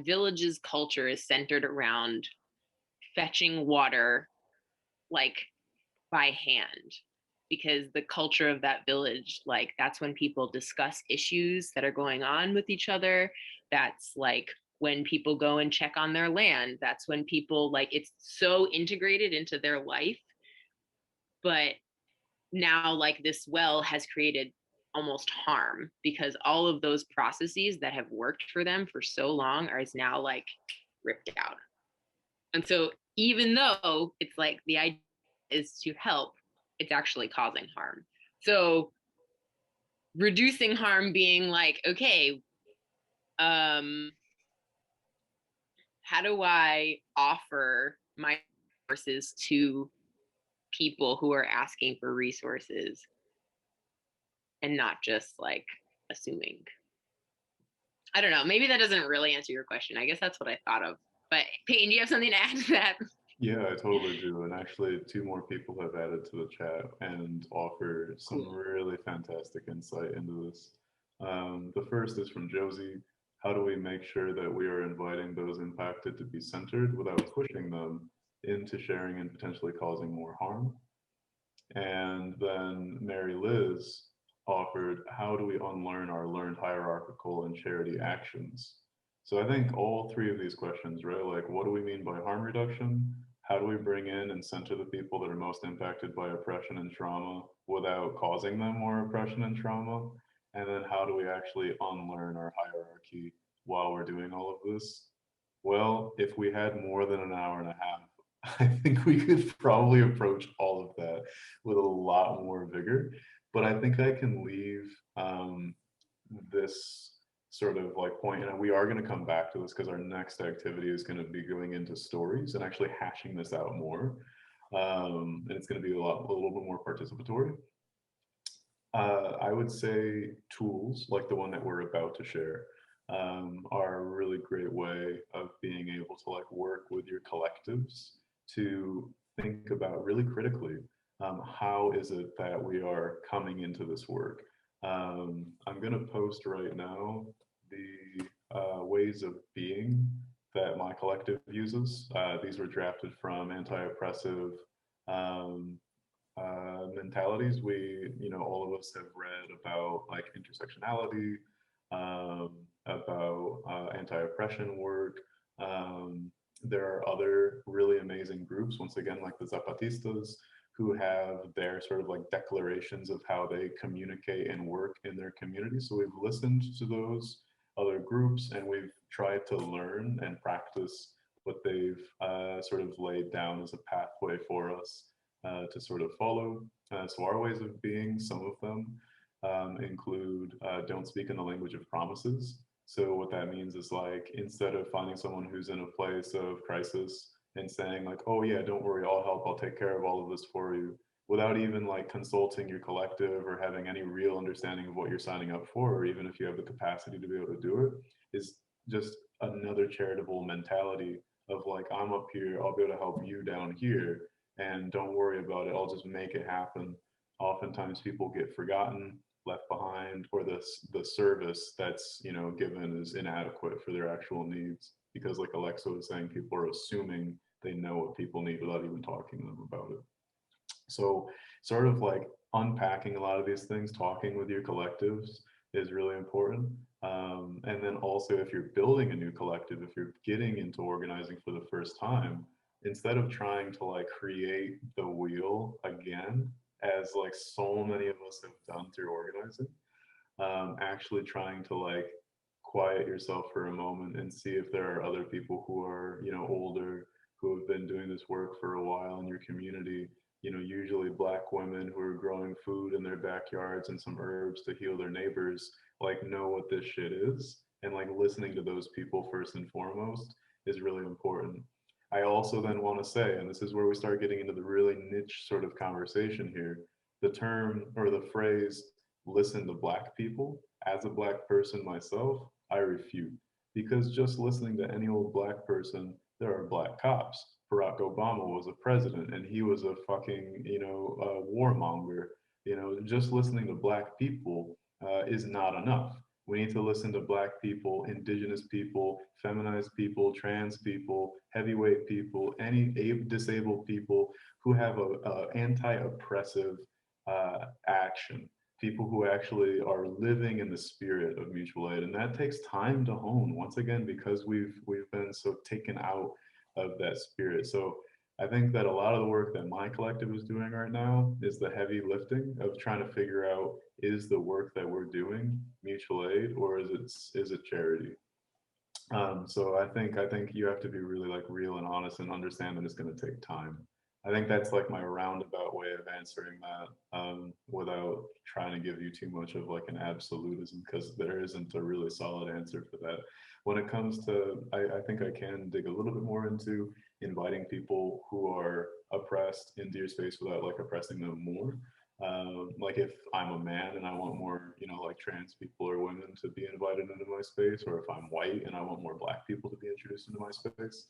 village's culture is centered around fetching water like by hand, because the culture of that village, like that's when people discuss issues that are going on with each other. That's like when people go and check on their land. That's when people, like, it's so integrated into their life. But now like this well has created almost harm, because all of those processes that have worked for them for so long are now like ripped out. And so even though it's like the idea is to help, it's actually causing harm. So reducing harm being like, okay, how do I offer my resources to people who are asking for resources and not just like assuming? I don't know, maybe that doesn't really answer your question. I guess that's what I thought of. But Peyton, do you have something to add to that? Yeah, I totally do. And actually 2 more people have added to the chat and offer some really fantastic insight into this. The first is from Josie. How do we make sure that we are inviting those impacted to be centered without pushing them into sharing and potentially causing more harm? And then Mary Liz offered, how do we unlearn our learned hierarchical and charity actions? So I think all 3 of these questions, right? Like, what do we mean by harm reduction? How do we bring in and center the people that are most impacted by oppression and trauma without causing them more oppression and trauma? And then how do we actually unlearn our hierarchy while we're doing all of this? Well, if we had more than an hour and a half, I think we could probably approach all of that with a lot more vigor. But I think I can leave this sort of like point, and we are going to come back to this because our next activity is going to be going into stories and actually hashing this out more. And it's going to be a little bit more participatory. I would say tools like the one that we're about to share are a really great way of being able to like work with your collectives to think about really critically how is it that we are coming into this work. I'm going to post right now the ways of being that my collective uses. These were drafted from anti-oppressive mentalities. All of us have read about like intersectionality, about anti-oppression work. There are other really amazing groups, once again, like the Zapatistas, who have their sort of like declarations of how they communicate and work in their community. So we've listened to those other groups and we've tried to learn and practice what they've sort of laid down as a pathway for us to sort of follow. So our ways of being, some of them include don't speak in the language of promises. So what that means is like, instead of finding someone who's in a place of crisis and saying like, oh yeah, don't worry, I'll help, I'll take care of all of this for you, without even like consulting your collective or having any real understanding of what you're signing up for, or even if you have the capacity to be able to do it, is just another charitable mentality of like, I'm up here, I'll be able to help you down here, and don't worry about it, I'll just make it happen. Oftentimes people get forgotten, left behind, or the service that's given is inadequate for their actual needs, because like Alexa was saying, people are assuming they know what people need without even talking to them about it. So sort of like unpacking a lot of these things, talking with your collectives is really important. And then also, if you're building a new collective, if you're getting into organizing for the first time, instead of trying to like create the wheel again, as like so many of us have done through organizing, actually trying to like quiet yourself for a moment and see if there are other people who are older, who have been doing this work for a while in your community, usually Black women who are growing food in their backyards and some herbs to heal their neighbors, like know what this shit is, and like listening to those people first and foremost is really important. I also then want to say, and this is where we start getting into the really niche sort of conversation here, the term or the phrase, listen to Black people, as a Black person myself, I refute. Because just listening to any old Black person, there are Black cops. Barack Obama was a president and he was a fucking, warmonger. Just listening to Black people is not enough. We need to listen to Black people, Indigenous people, feminized people, trans people, heavyweight people, any disabled people who have a anti-oppressive action, people who actually are living in the spirit of mutual aid. And that takes time to hone, once again, because we've been so taken out of that spirit. So I think that a lot of the work that my collective is doing right now is the heavy lifting of trying to figure out, is the work that we're doing mutual aid or is it charity? So I think you have to be really like real and honest and understand that it's going to take time. I think that's like my roundabout way of answering that, without trying to give you too much of like an absolutism, because there isn't a really solid answer for that. When it comes to, I think I can dig a little bit more into inviting people who are oppressed into your space without like oppressing them more. Like if I'm a man and I want more, like trans people or women to be invited into my space, or if I'm white and I want more Black people to be introduced into my space,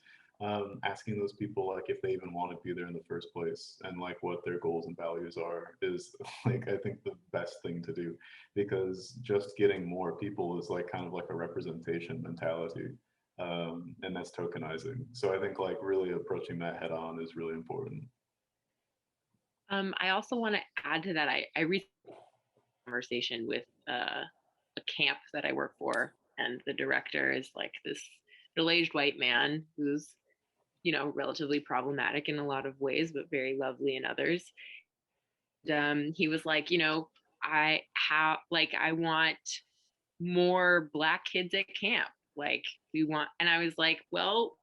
asking those people like if they even want to be there in the first place and like what their goals and values are is like I think the best thing to do, because just getting more people is like kind of like a representation mentality, and that's tokenizing. So I think like really approaching that head on is really important. I also want to add to that. I recently had a conversation with a camp that I work for, and the director is like this middle-aged white man who's relatively problematic in a lot of ways, but very lovely in others. And, he was like, I want more Black kids at camp. Like we want, and I was like, well,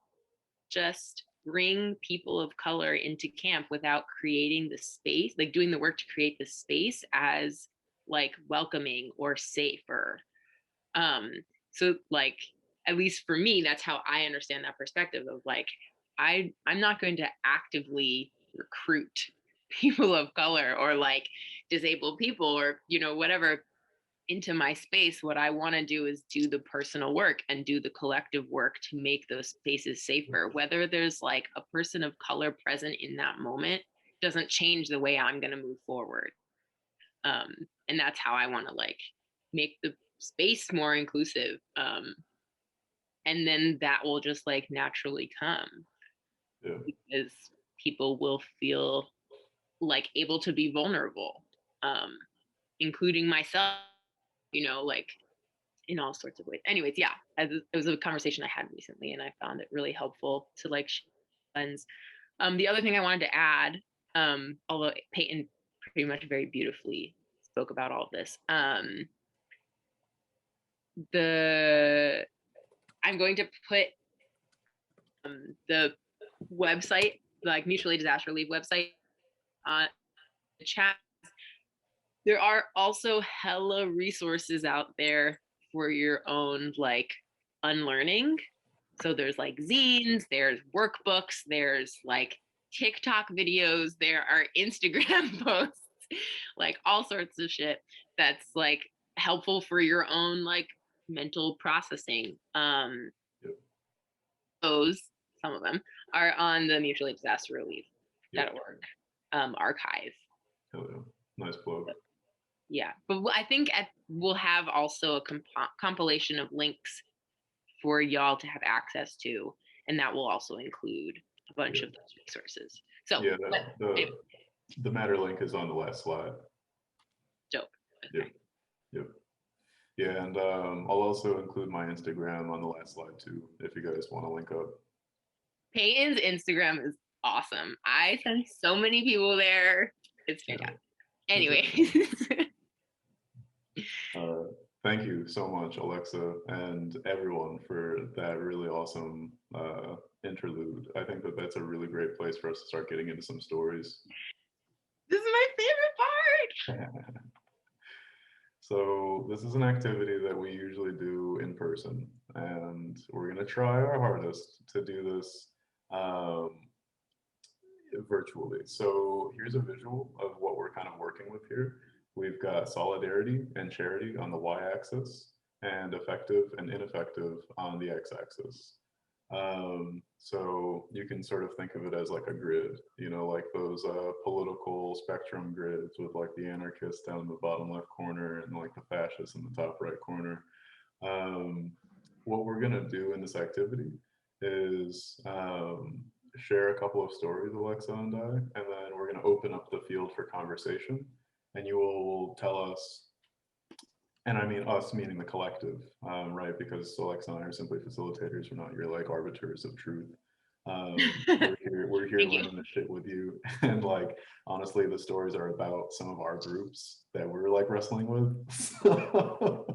just bring people of color into camp without creating the space, like doing the work to create the space as like welcoming or safer. So like, at least for me, that's how I understand that perspective of like, I'm not going to actively recruit people of color or like disabled people or, you know, whatever into my space. What I want to do is do the personal work and do the collective work to make those spaces safer. Whether there's like a person of color present in that moment doesn't change the way I'm going to move forward. And that's how I want to like make the space more inclusive. And then that will just like naturally come because people will feel like able to be vulnerable, including myself, you know, like in all sorts of ways. Anyways, yeah, it was a conversation I had recently, and I found it really helpful to like lens. The other thing I wanted to add, although Peyton pretty much very beautifully spoke about all of this, I'm going to put the website, like mutual aid disaster relief website, on the chat. There are also hella resources out there for your own like unlearning. So there's like zines, there's workbooks, there's like TikTok videos, there are Instagram posts, like all sorts of shit that's like helpful for your own like mental processing. Those, some of them, are on the Mutual Aid Disaster Relief.org archive. Oh, yeah. Nice plug. Yeah, but I think we'll have also a compilation of links for y'all to have access to, and that will also include a bunch of those resources. So yeah, the matter link is on the last slide. Dope. Okay. Yep. Yeah, and I'll also include my Instagram on the last slide too, if you guys want to link up. Peyton's Instagram is awesome. I send so many people there. It's fantastic. Yeah. Anyways. Thank you so much, Alexa, and everyone for that really awesome interlude. I think that that's a really great place for us to start getting into some stories. This is my favorite part. So this is an activity that we usually do in person, and we're going to try our hardest to do this virtually. So here's a visual of what we're kind of working with here. We've got solidarity and charity on the y-axis and effective and ineffective on the x-axis. So you can sort of think of it as like a grid, you know, like those political spectrum grids with like the anarchists down in the bottom left corner and like the fascists in the top right corner. What we're going to do in this activity is share a couple of stories, Alexa and I, and then we're going to open up the field for conversation. And you will tell us, and I mean us meaning the collective, right? Because Alexa and I are simply facilitators. We're not your like arbiters of truth. We're here learning the shit with you. And like, honestly, the stories are about some of our groups that we're like wrestling with. So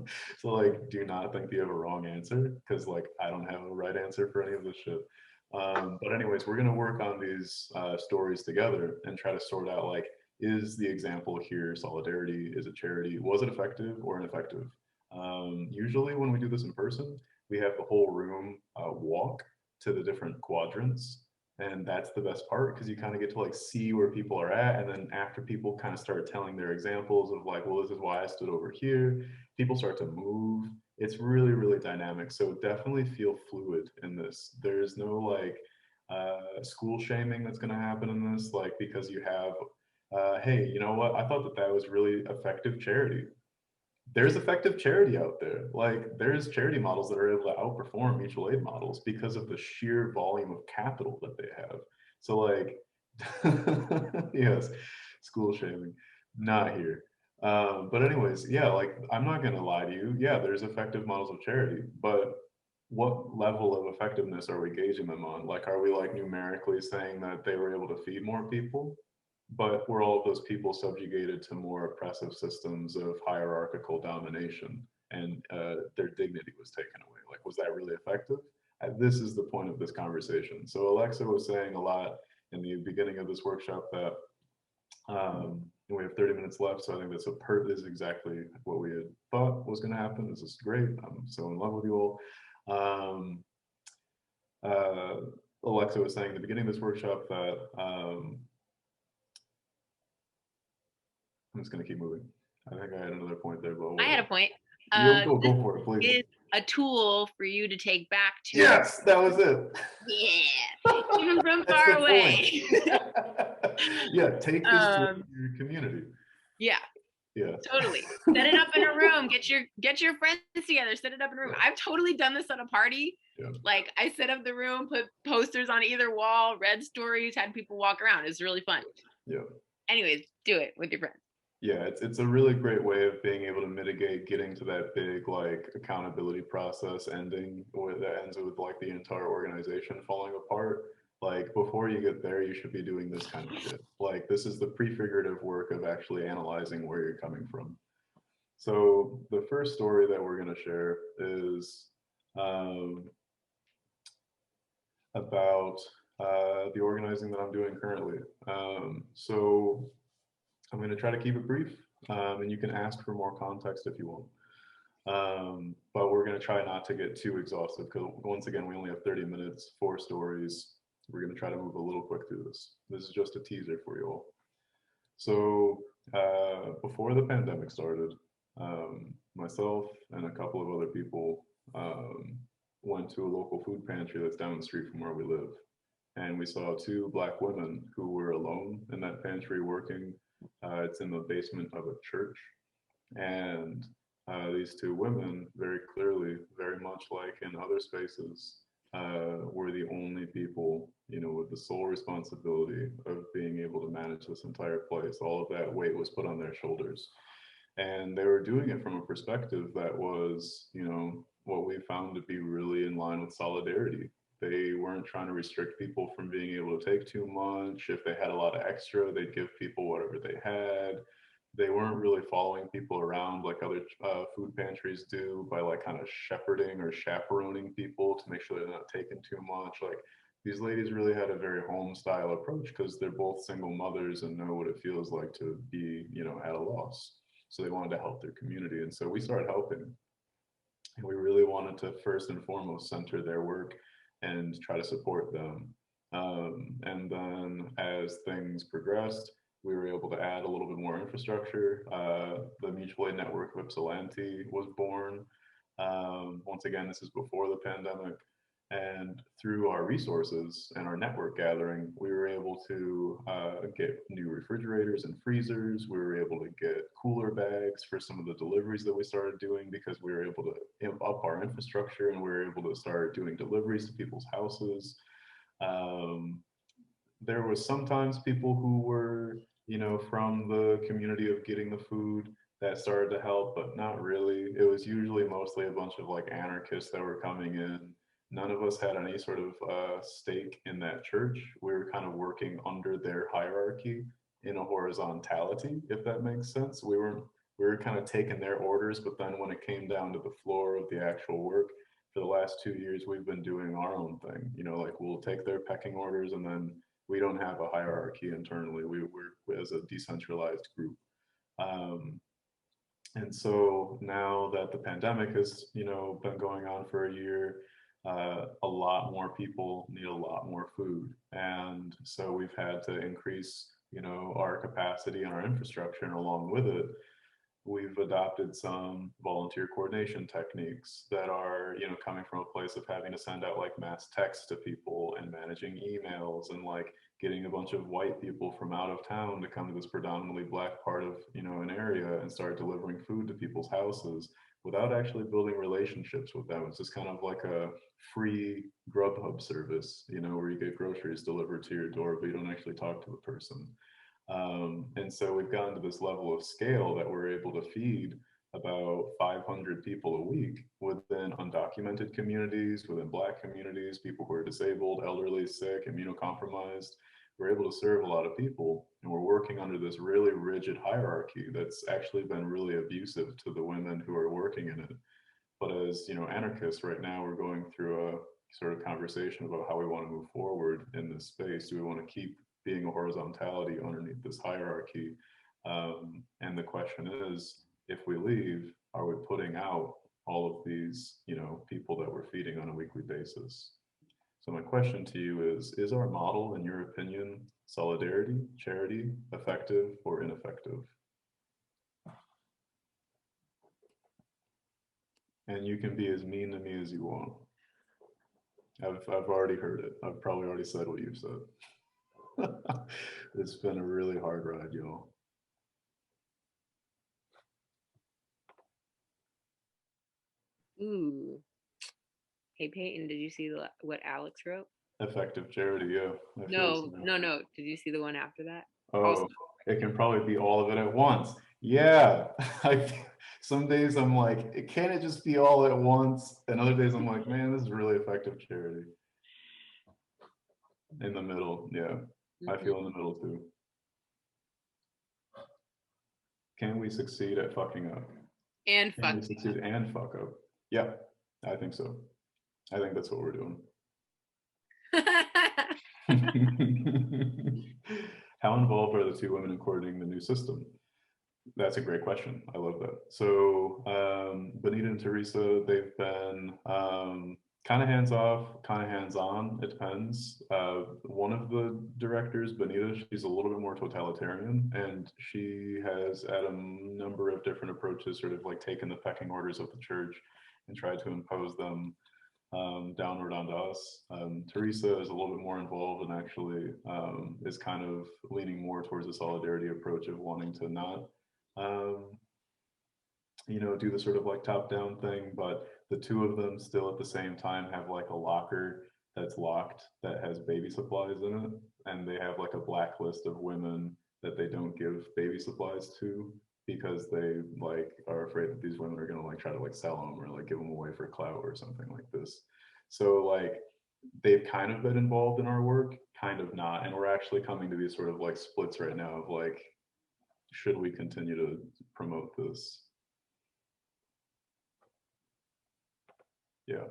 like, do not think you have a wrong answer, because like, I don't have a right answer for any of this shit. But anyways, we're gonna work on these stories together and try to sort out like, is the example here solidarity? Is it charity? Was it effective or ineffective? Usually when we do this in person, we have the whole room walk to the different quadrants. And that's the best part, because you kind of get to like see where people are at. And then after people kind of start telling their examples of like, well, this is why I stood over here, people start to move. It's really, really dynamic. So definitely feel fluid in this. There's no like school shaming that's going to happen in this, like, because you have hey, you know what? I thought that that was really effective charity. There's effective charity out there. Like, there's charity models that are able to outperform mutual aid models because of the sheer volume of capital that they have. So like, yes, school shaming, not here. But anyways, yeah, like, I'm not gonna lie to you. Yeah, there's effective models of charity, but what level of effectiveness are we gauging them on? Like, are we like numerically saying that they were able to feed more people? But were all of those people subjugated to more oppressive systems of hierarchical domination, and their dignity was taken away? Like, was that really effective? This is the point of this conversation. So Alexa was saying a lot in the beginning of this workshop that And we have 30 minutes left, so I think that's this is exactly what we had thought was going to happen. This is great. I'm so in love with you all. Alexa was saying at the beginning of this workshop that I'm just going to keep moving. I think I had another point there, but I had a point. go for it, please. Is a tool for you to take back to. Yes, that was it. Yeah, even from That's far the away. Yeah, take this to your community. Yeah. Yeah. Totally. Set it up in a room. Get your friends together. Set it up in a room. I've totally done this at a party. Yeah. Like I set up the room, put posters on either wall, read stories, had people walk around. It's really fun. Yeah. Anyways, do it with your friends. Yeah, it's a really great way of being able to mitigate getting to that big like accountability process that ends with like the entire organization falling apart. Like before you get there, you should be doing this kind of shit. Like this is the prefigurative work of actually analyzing where you're coming from. So the first story that we're going to share is about the organizing that I'm doing currently. So I'm going to try to keep it brief, and you can ask for more context if you want. But we're going to try not to get too exhaustive because once again, we only have 30 minutes, 4 stories. We're going to try to move a little quick through this. This is just a teaser for you all. So before the pandemic started, myself and a couple of other people went to a local food pantry that's down the street from where we live. And we saw 2 Black women who were alone in that pantry working. It's in the basement of a church. And these 2 women, very clearly, very much like in other spaces, were the only people, with the sole responsibility of being able to manage this entire place. All of that weight was put on their shoulders. And they were doing it from a perspective that was, what we found to be really in line with solidarity. They weren't trying to restrict people from being able to take too much. If they had a lot of extra, they'd give people whatever they had. They weren't really following people around like other food pantries do by like kind of shepherding or chaperoning people to make sure they're not taking too much. Like these ladies really had a very home style approach because they're both single mothers and know what it feels like to be, at a loss. So they wanted to help their community. And so we started helping. And we really wanted to first and foremost center their work and try to support them. And then as things progressed, we were able to add a little bit more infrastructure. The mutual aid network of Ypsilanti was born. Once again, this is before the pandemic. And through our resources and our network gathering, we were able to get new refrigerators and freezers. We were able to get cooler bags for some of the deliveries that we started doing because we were able to amp up our infrastructure and we were able to start doing deliveries to people's houses. There was sometimes people who were, from the community of getting the food that started to help, but not really. It was usually mostly a bunch of like anarchists that were coming in. None of us had any sort of stake in that church. We were kind of working under their hierarchy in a horizontality, if that makes sense. We were kind of taking their orders, but then when it came down to the floor of the actual work, for the last 2 years, we've been doing our own thing. Like we'll take their pecking orders and then we don't have a hierarchy internally. We're as a decentralized group. And so now that the pandemic has, been going on for a year, a lot more people need a lot more food. And so we've had to increase, our capacity and our infrastructure, and along with it, we've adopted some volunteer coordination techniques that are, coming from a place of having to send out like mass text to people and managing emails and like getting a bunch of white people from out of town to come to this predominantly Black part of, an area and start delivering food to people's houses without actually building relationships with them. It's just kind of like a free Grubhub service, where you get groceries delivered to your door, but you don't actually talk to the person. And so we've gotten to this level of scale that we're able to feed about 500 people a week within undocumented communities, within Black communities, people who are disabled, elderly, sick, immunocompromised. We're able to serve a lot of people, and we're working under this really rigid hierarchy that's actually been really abusive to the women who are working in it. But as anarchists right now, we're going through a sort of conversation about how we want to move forward in this space. Do we want to keep being a horizontality underneath this hierarchy? And the question is, if we leave, are we putting out all of these, people that we're feeding on a weekly basis? So my question to you is our model, in your opinion, solidarity, charity, effective or ineffective? And you can be as mean to me as you want. I've already heard it. I've probably already said what you've said. It's been a really hard ride, y'all. Ooh. Hey Peyton, did you see what Alex wrote? Effective charity, yeah. No. Did you see the one after that? Oh, Also, it can probably be all of it at once. Yeah. Some days I'm like, can't it just be all at once? And other days I'm like, man, this is really effective charity. In the middle, yeah. I feel in the middle too. Can we succeed at fucking up? and Can we fuck. succeed and fuck up? Yeah, I think so. I think that's what we're doing. How involved are the two women in coordinating the new system? That's a great question. I love that. So Benita and Teresa, they've been kind of hands off, kind of hands on. It depends. One of the directors, Benita, she's a little bit more totalitarian, and she has, at a number of different approaches, sort of like taken the pecking orders of the church and tried to impose them downward onto us. Teresa is a little bit more involved and actually is kind of leaning more towards a solidarity approach of wanting to not do the sort of like top-down thing, but the two of them still at the same time have like a locker that's locked that has baby supplies in it, and they have like a blacklist of women that they don't give baby supplies to because they like are afraid that these women are going to like try to like sell them or like give them away for clout or something like this. So like they've kind of been involved in our work, kind of not, and we're actually coming to these sort of like splits right now of like, should we continue to promote this? Yeah.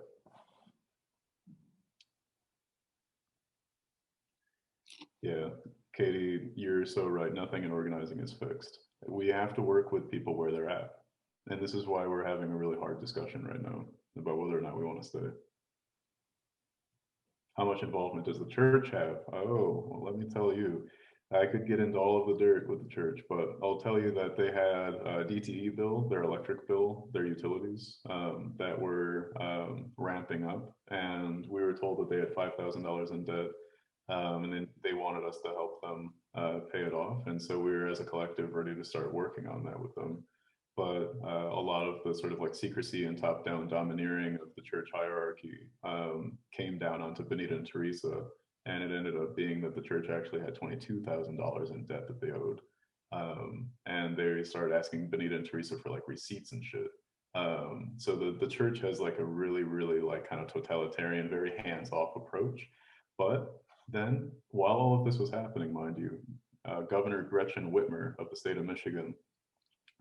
Yeah, Katie, you're so right. Nothing in organizing is fixed. We have to work with people where they're at. And this is why we're having a really hard discussion right now about whether or not we want to stay. How much involvement does the church have? Oh, well, let me tell you, I could get into all of the dirt with the church, but I'll tell you that they had a DTE bill, their electric bill, their utilities that were ramping up. And we were told that they had $5,000 in debt. And then they wanted us to help them pay it off. And so we were, as a collective, ready to start working on that with them. But a lot of the sort of like secrecy and top-down domineering of the church hierarchy came down onto Benita and Teresa. And it ended up being that the church actually had $22,000 in debt that they owed. And they started asking Benita and Teresa for like receipts and shit. So the church has like a really, really like kind of totalitarian, very hands-off approach. But then, while all of this was happening, mind you, Governor Gretchen Whitmer of the state of Michigan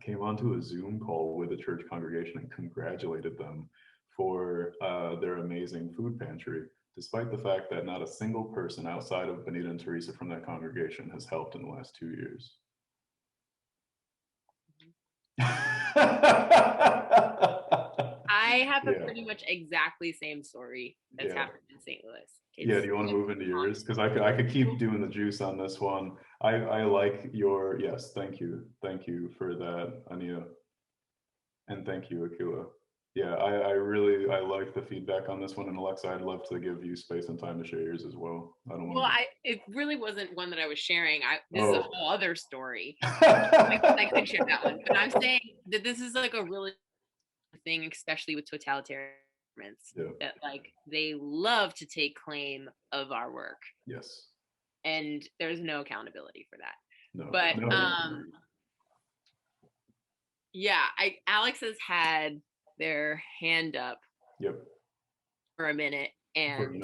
came onto a Zoom call with the church congregation and congratulated them for their amazing food pantry, despite the fact that not a single person outside of Benita and Teresa from that congregation has helped in the last 2 years. I have a pretty much exactly same story that's happened in St. Louis. Yeah, do you want to move into yours? Because I could keep doing the juice on this one. I like your, yes, thank you. Thank you for that, Ania. And thank you, Akila. Yeah, I like the feedback on this one. And Alexa, I'd love to give you space and time to share yours as well. I don't want Well, it really wasn't one that I was sharing. This is a whole other story. I I could share that one. But I'm saying that this is like a really thing, especially with totalitarians, that like they love to take claim of our work. Yes. And there's no accountability for that. No, but no. Yeah, Alex has had their hand up for a minute. And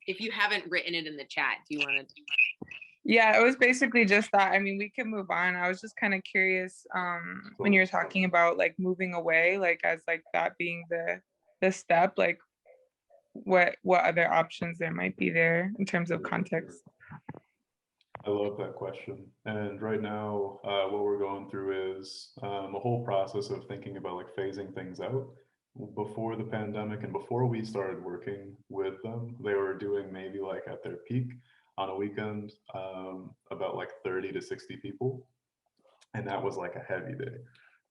if you haven't written it in the chat, do you want to? Yeah, it was basically just that. I mean, we can move on. I was just kind of curious when you're talking about like moving away, like as like that being the step, like what other options there might be there in terms of context. I love that question. And right now, what we're going through is a whole process of thinking about like phasing things out. Before the pandemic and before we started working with them, they were doing maybe like at their peak on a weekend, about like 30 to 60 people. And that was like a heavy day.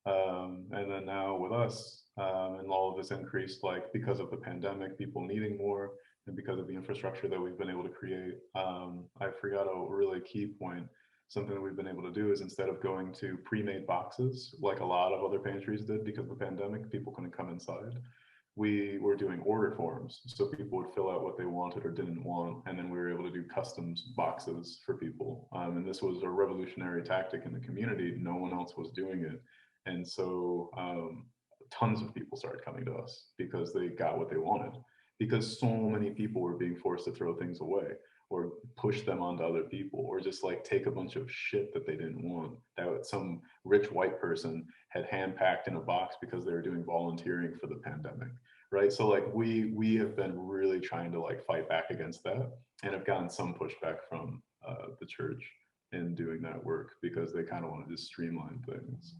And then now with us, and all of this increased, like because of the pandemic, people needing more, and because of the infrastructure that we've been able to create. I forgot a really key point. Something that we've been able to do is instead of going to pre-made boxes like a lot of other pantries did because of the pandemic, people couldn't come inside. We were doing order forms, so people would fill out what they wanted or didn't want, and then we were able to do customs boxes for people. And this was a revolutionary tactic in the community. No one else was doing it, and so tons of people started coming to us because they got what they wanted. Because so many people were being forced to throw things away or push them onto other people or just like take a bunch of shit that they didn't want that some rich white person had hand packed in a box because they were doing volunteering for the pandemic, right? So like we have been really trying to like fight back against that and have gotten some pushback from the church in doing that work because they kind of want to just streamline things.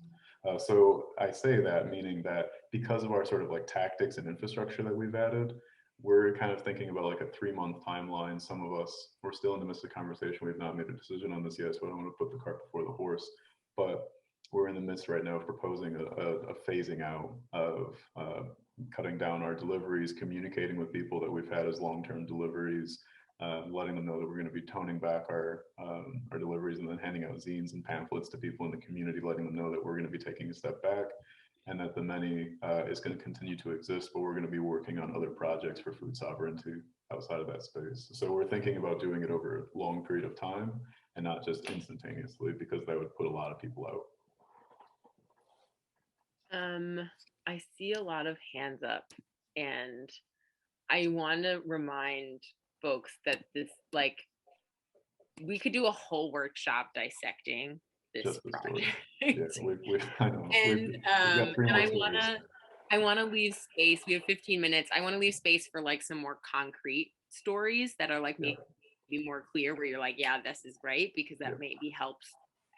So I say that meaning that because of our sort of like tactics and infrastructure that we've added, we're kind of thinking about like a 3-month timeline. Some of us, we're still in the midst of conversation. We've not made a decision on this yet, so I don't want to put the cart before the horse. But we're in the midst right now of proposing a phasing out of cutting down our deliveries, communicating with people that we've had as long-term deliveries, letting them know that we're going to be toning back our deliveries and then handing out zines and pamphlets to people in the community, letting them know that we're going to be taking a step back and that the many is going to continue to exist, but we're going to be working on other projects for food sovereignty outside of that space. So we're thinking about doing it over a long period of time and not just instantaneously because that would put a lot of people out. I see a lot of hands up, and I want to remind folks that this, like, we could do a whole workshop dissecting this Just the story. project. Yeah, I know. And I want to leave space. We have 15 minutes. I want to leave space for like some more concrete stories that are like maybe more clear, where you're like, yeah, this is right, because that maybe helps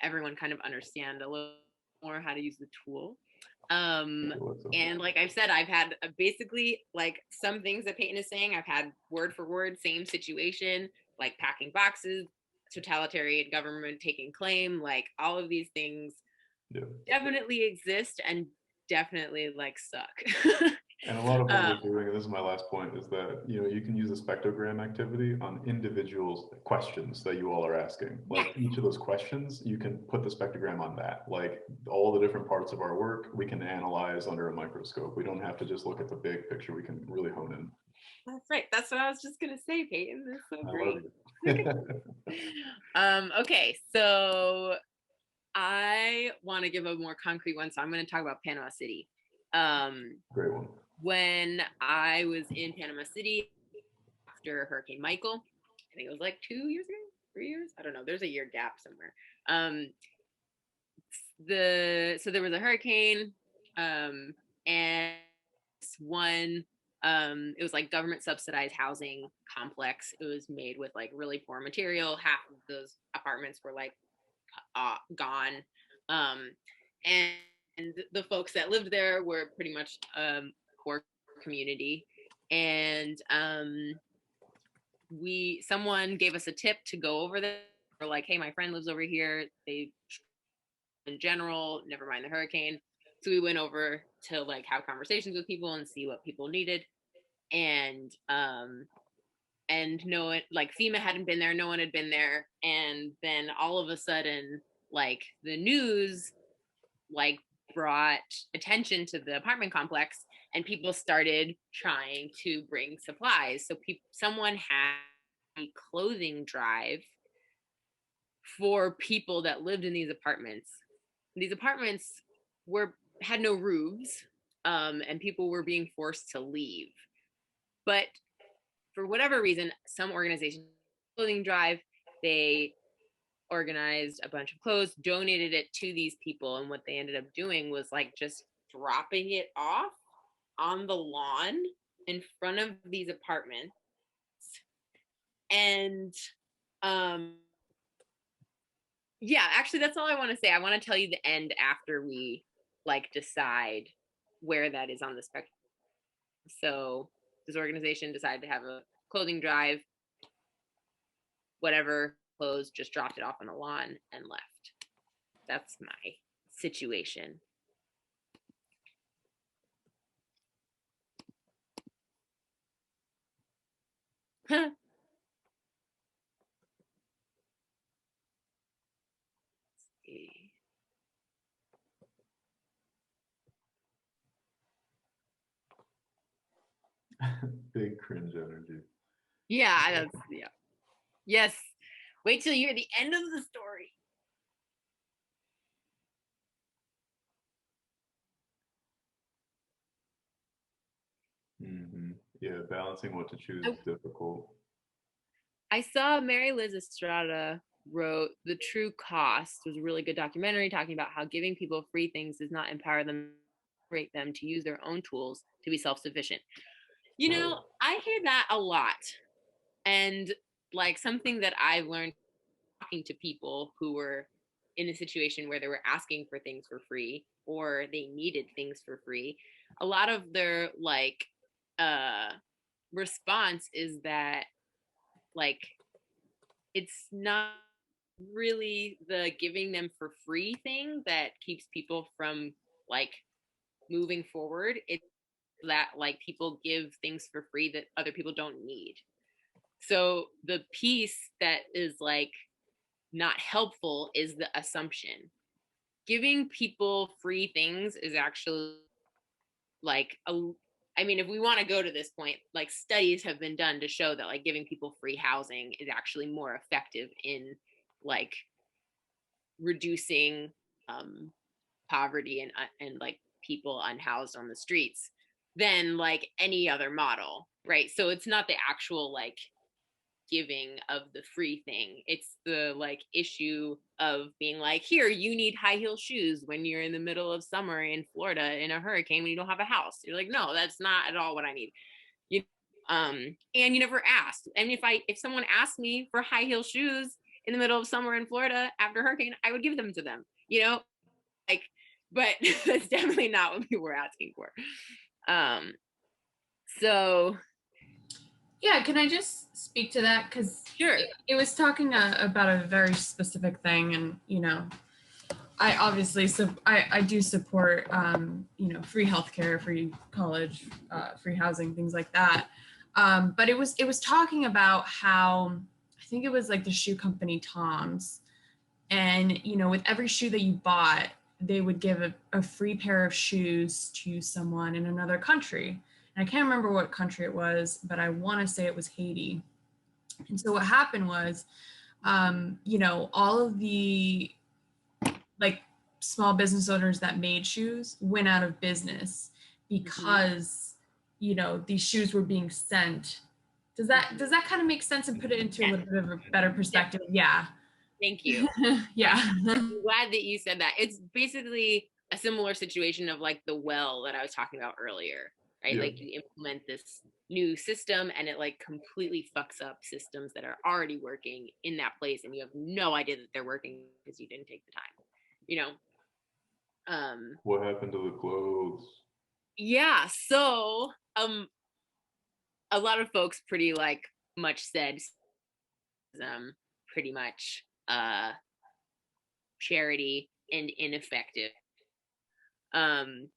everyone kind of understand a little more how to use the tool. And like I've said, I've had basically like some things that Peyton is saying, I've had word for word, same situation, like packing boxes, totalitarian government taking claim, like all of these things definitely exist and definitely like suck. And a lot of what we're doing, and this is my last point, is that you can use a spectrogram activity on individuals' questions that you all are asking. Like each of those questions, you can put the spectrogram on that. Like all the different parts of our work, we can analyze under a microscope. We don't have to just look at the big picture. We can really hone in. That's right. That's what I was just gonna say, Peyton. That's so great. Okay, so I want to give a more concrete one. So I'm going to talk about Panama City. Great one. When I was in Panama City after Hurricane Michael, I think it was like 2 years ago, 3 years. I don't know. There's a year gap somewhere. So there was a hurricane, and one, it was like government subsidized housing complex. It was made with like really poor material. Half of those apartments were like gone, and the folks that lived there were pretty much poor community. And someone gave us a tip to go over there. We're like, hey, my friend lives over here. They, in general, never mind the hurricane. So we went over to like have conversations with people and see what people needed. And no one, like FEMA hadn't been there, no one had been there. And then all of a sudden, like the news like brought attention to the apartment complex, and people started trying to bring supplies. So someone had a clothing drive for people that lived in these apartments. These apartments had no roofs, and people were being forced to leave. But for whatever reason, some organization clothing drive, they organized a bunch of clothes, donated it to these people, and what they ended up doing was like just dropping it off on the lawn in front of these apartments. And Yeah, actually, that's all I want to say. I want to tell you the end after we like decide where that is on the spectrum. So this organization decided to have a clothing drive, whatever, clothes, just dropped it off on the lawn and left. That's my situation. Huh. Big cringe energy. Yeah, that's yeah. Yes. Wait till you hear the end of the story. Yeah, balancing what to choose is difficult. I saw Mary Liz Estrada wrote The True Cost, was a really good documentary talking about how giving people free things does not empower them, rate them to use their own tools to be self-sufficient. You know, I hear that a lot. And like something that I've learned talking to people who were in a situation where they were asking for things for free or they needed things for free, a lot of their like response is that like it's not really the giving them for free thing that keeps people from like moving forward. It's that like people give things for free that other people don't need. So the piece that is like not helpful is the assumption. Giving people free things is actually like I mean, if we want to go to this point, like studies have been done to show that like giving people free housing is actually more effective in like reducing poverty and like people unhoused on the streets than like any other model, right? So it's not the actual like giving of the free thing, it's the like issue of being like, here, you need high heel shoes when you're in the middle of summer in Florida in a hurricane when you don't have a house. You're like, no, that's not at all what I need. You and you never asked. And if someone asked me for high heel shoes in the middle of summer in Florida after a hurricane, I would give them to them, you know, like, but that's definitely not what we were asking for. So Yeah, can I just speak to that? Because sure. it was talking about a very specific thing, and I obviously I do support free healthcare, free college, free housing, things like that. But it was talking about how I think it was like the shoe company Tom's, and with every shoe that you bought, they would give a free pair of shoes to someone in another country. And I can't remember what country it was, but I want to say it was Haiti. And so what happened was, all of the like small business owners that made shoes went out of business because, these shoes were being sent. Does that kind of make sense and put it into a little bit of a better perspective? Yeah. Thank you. Yeah. I'm glad that you said that. It's basically a similar situation of like the well that I was talking about earlier, right? Yeah. Like you implement this new system and it like completely fucks up systems that are already working in that place and you have no idea that they're working because you didn't take the time, What happened to the clothes? Yeah, so a lot of folks pretty like much said pretty much charity and ineffective.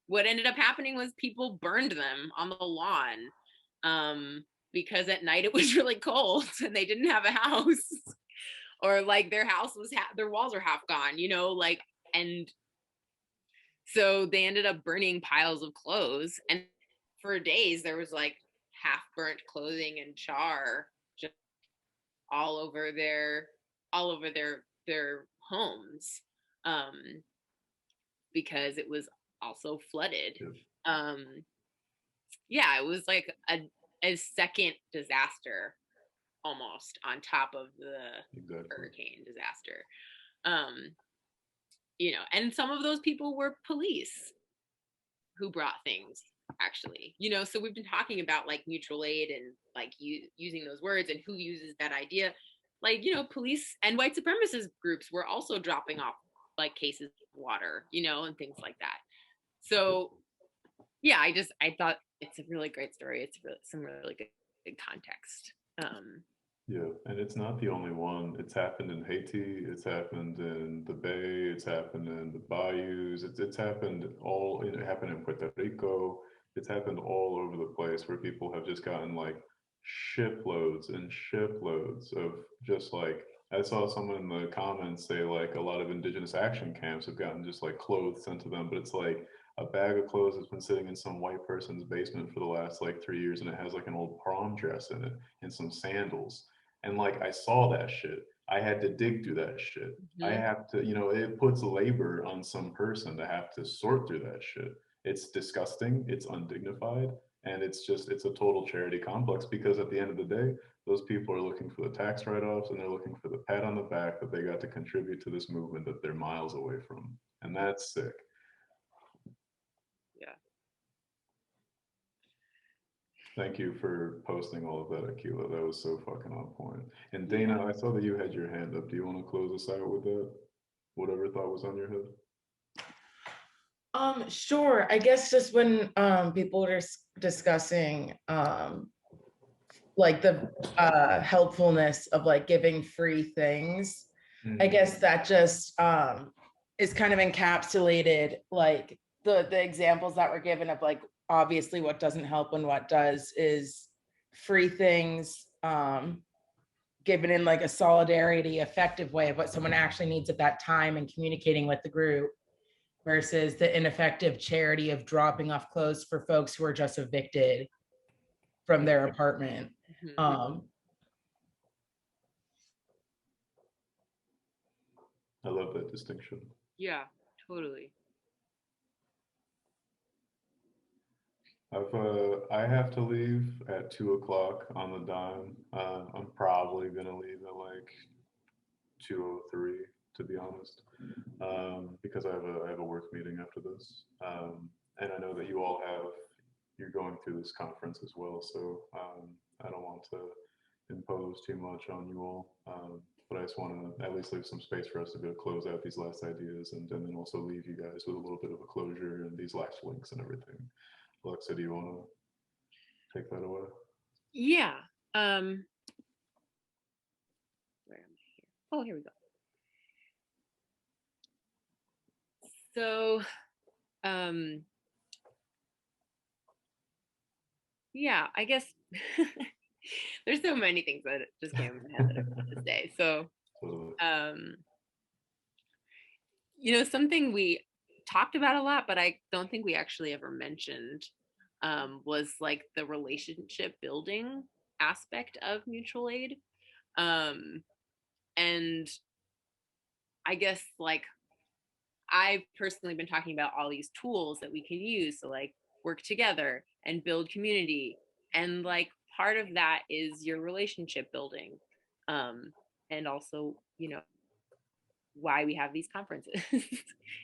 What ended up happening was people burned them on the lawn because at night it was really cold and they didn't have a house or like their house was their walls are half gone, like, and so they ended up burning piles of clothes, and for days there was like half burnt clothing and char just all over their homes because it was also flooded. Yeah, it was like a second disaster almost on top of the hurricane disaster. And some of those people were police who brought things actually, so we've been talking about like mutual aid and like using those words and who uses that idea. like, you know, police and white supremacist groups were also dropping off like cases of water, you know, and things like that. So yeah, I thought it's a really great story. It's really some really good context. Yeah, and it's not the only one. It's happened in Haiti, it's happened in the Bay, it's happened in the bayous, it's happened all, it happened in Puerto Rico, it's happened all over the place where people have just gotten like shiploads and shiploads of just like, I saw someone in the comments say like a lot of indigenous action camps have gotten just like clothes sent to them, but it's like a bag of clothes has been sitting in some white person's basement for the last like 3 years and it has like an old prom dress in it and some sandals. And like I saw that shit. I had to dig through that shit. I have to, you know, it puts labor on some person to have to sort through that shit. It's disgusting, it's undignified, and it's a total charity complex because at the end of the day, those people are looking for the tax write-offs and they're looking for the pat on the back that they got to contribute to this movement that they're miles away from. And that's sick. Yeah. Thank you for posting all of that, Akila. That was so fucking on point. And Dana, I saw that you had your hand up. Do you want to close us out with that? Whatever thought was on your head. Sure. I guess just when people are discussing like the helpfulness of like giving free things, I guess that just is kind of encapsulated like the examples that were given of like obviously what doesn't help and what does is free things given in like a solidarity effective way of what someone actually needs at that time and communicating with the group versus the ineffective charity of dropping off clothes for folks who are just evicted from their apartment. I love that distinction. Yeah, totally. I have to leave at 2 o'clock on the dime. I'm probably gonna leave at like 2:03, to be honest, because I have a work meeting after this, and I know that you're going through this conference as well, so I don't want to impose too much on you all, but I just want to at least leave some space for us to be able to close out these last ideas and then also leave you guys with a little bit of a closure and these last links and everything. Alexa, do you want to take that away? Yeah. Where am I here? Oh, here we go. So, yeah, I guess there's so many things that just came in my head that I wanted to say. So, you know, something we talked about a lot, but I don't think we actually ever mentioned was like the relationship building aspect of mutual aid. And I guess like I've personally been talking about all these tools that we can use to like work together and build community. And like part of that is your relationship building. And also, you know, why we have these conferences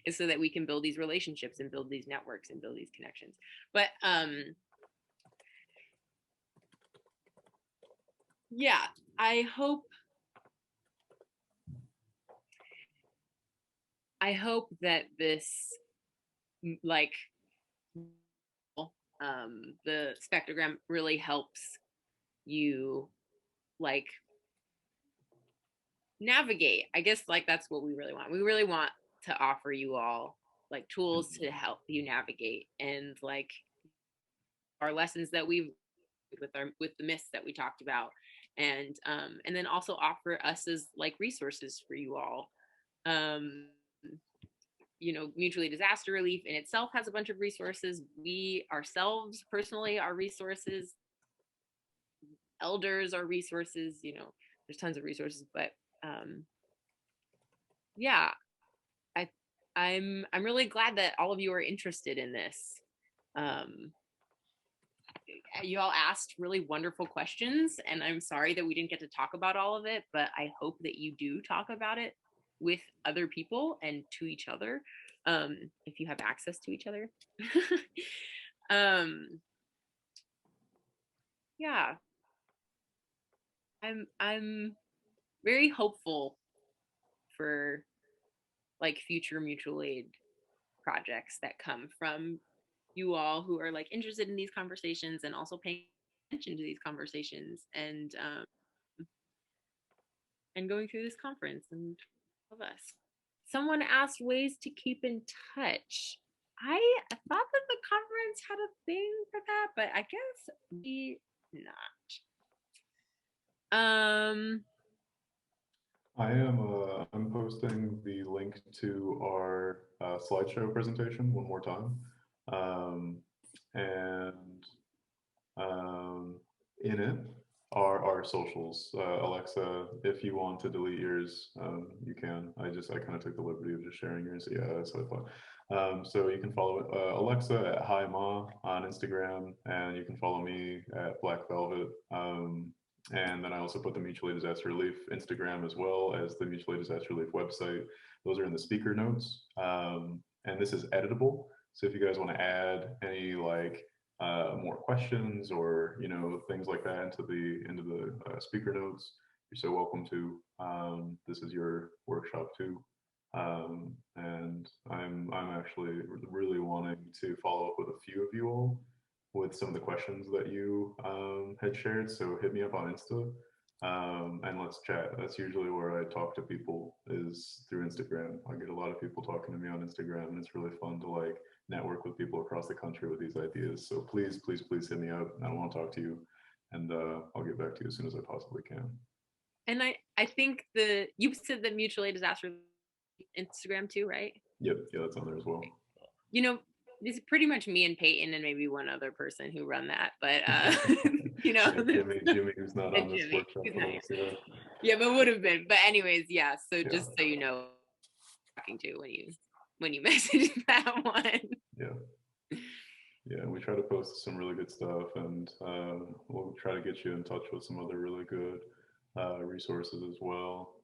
is so that we can build these relationships and build these networks and build these connections. But yeah, I hope that this like the spectrogram really helps you like navigate. I guess like that's what we really want. We really want to offer you all like tools to help you navigate and like our lessons that we've with the myths that we talked about, and then also offer us as like resources for you all. You know, mutually disaster relief in itself has a bunch of resources. We ourselves personally are resources. Elders are resources. You know, there's tons of resources, but yeah, I'm really glad that all of you are interested in this. You all asked really wonderful questions, and I'm sorry that we didn't get to talk about all of it, but I hope that you do talk about it with other people and to each other, if you have access to each other. Yeah, I'm very hopeful for like future mutual aid projects that come from you all who are like interested in these conversations and also paying attention to these conversations and going through this conference and all of us. Someone asked ways to keep in touch. I thought that the conference had a thing for that, but I guess we not. I'm posting the link to our slideshow presentation one more time. And in it are our socials. Alexa, if you want to delete yours, you can. I kind of took the liberty of just sharing yours. Yeah, that's what I thought. So you can follow Alexa at Hi Ma on Instagram, and you can follow me at Black Velvet. And then I also put the Mutual Aid Disaster Relief Instagram as well as the Mutual Aid Disaster Relief website. Those are in the speaker notes. And this is editable. So if you guys want to add any like more questions or things like that into the speaker notes, you're so welcome to. This is your workshop too. And I'm actually really wanting to follow up with a few of you all with some of the questions that you had shared. So hit me up on Insta and let's chat. That's usually where I talk to people, is through Instagram. I get a lot of people talking to me on Instagram, and it's really fun to like network with people across the country with these ideas. So please, please, please hit me up. I want to talk to you, and I'll get back to you as soon as I possibly can. And I think you said the Mutual Aid Disaster Instagram too, right? Yep, yeah, that's on there as well. It's pretty much me and Peyton and maybe one other person who run that, but Jimmy, who's not on this workshop. Yeah, but would have been. But anyways, yeah. So just so you know, talking to when you message that one. Yeah, we try to post some really good stuff, and we'll try to get you in touch with some other really good resources as well.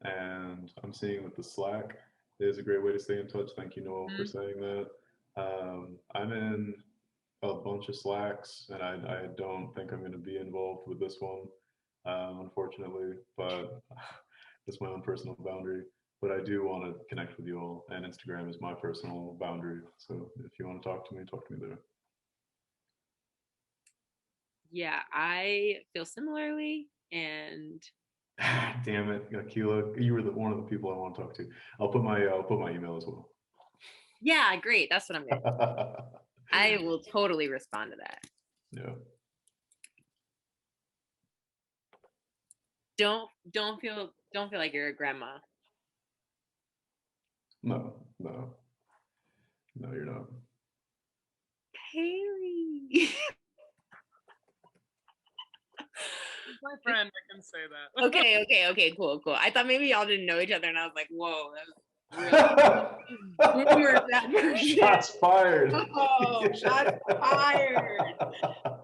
And I'm seeing that the Slack is a great way to stay in touch. Thank you, Noel, for saying that. I'm in a bunch of Slacks, and I don't think I'm going to be involved with this one, unfortunately, but it's my own personal boundary. But I do want to connect with you all, and Instagram is my personal boundary. So if you want to talk to me there. Yeah, I feel similarly, and damn it, Akila, you were one of the people I want to talk to. I'll put my email as well. Yeah, great. That's what I'm gonna. I will totally respond to that. Yeah. Don't feel like you're a grandma. No, you're not. Haley. My friend, I can say that. Okay, cool. I thought maybe y'all didn't know each other, and I was like, whoa, that was really Shots fired. Oh, shots fired.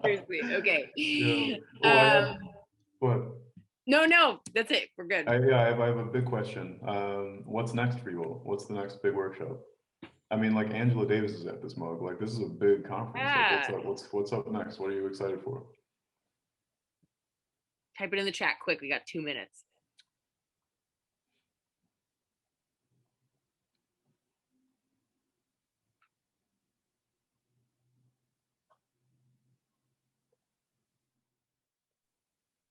Seriously, okay. Yeah. What? No, that's it. We're good. I have a big question. What's next for you all? What's the next big workshop? I mean, like Angela Davis is at this mug. Like, this is a big conference. Yeah. Like, what's up next? What are you excited for? Type it in the chat quick. We got 2 minutes.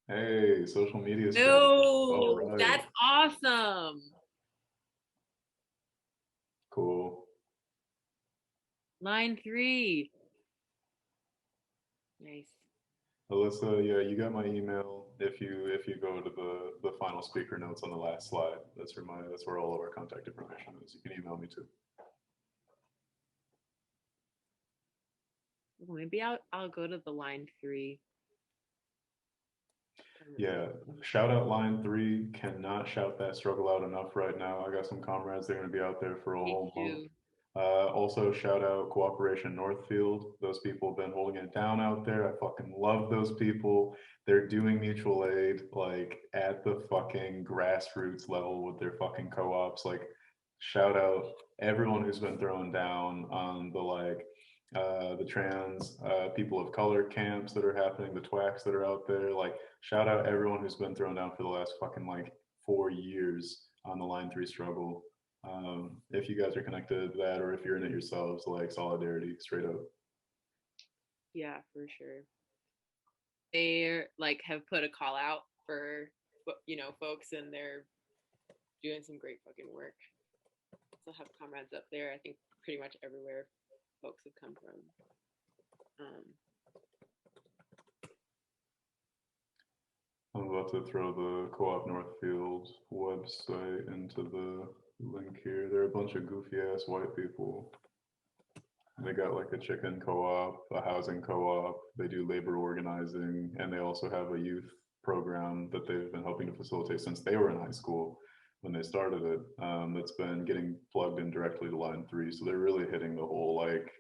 Hey, social media. No, right. That's awesome. Cool. Line 3. Nice. Alyssa, yeah, you got my email. If you go to the final speaker notes on the last slide, that's where all of our contact information is. You can email me too. Maybe I'll go to the line 3. Yeah, shout out line 3. Cannot shout that struggle out enough right now. I got some comrades. They're going to be out there for a whole month. Also, shout out Cooperation Northfield. Those people have been holding it down out there. I fucking love those people. They're doing mutual aid like at the fucking grassroots level with their fucking co-ops. Like, shout out everyone who's been thrown down on the like the trans people of color camps that are happening, the TWACs that are out there. Like, shout out everyone who's been thrown down for the last fucking like 4 years on the Line 3 struggle. If you guys are connected to that, or if you're in it yourselves, like, solidarity, straight up. Yeah, for sure. They like have put a call out for, you know, folks, and they're doing some great fucking work. Still have comrades up there. I think pretty much everywhere folks have come from. I'm about to throw the Co-op Northfield website into the link here. They're a bunch of goofy ass white people. They got like a chicken co-op, a housing co-op. They do labor organizing, and they also have a youth program that they've been helping to facilitate since they were in high school when they started it. That's been getting plugged in directly to Line 3. So they're really hitting the whole like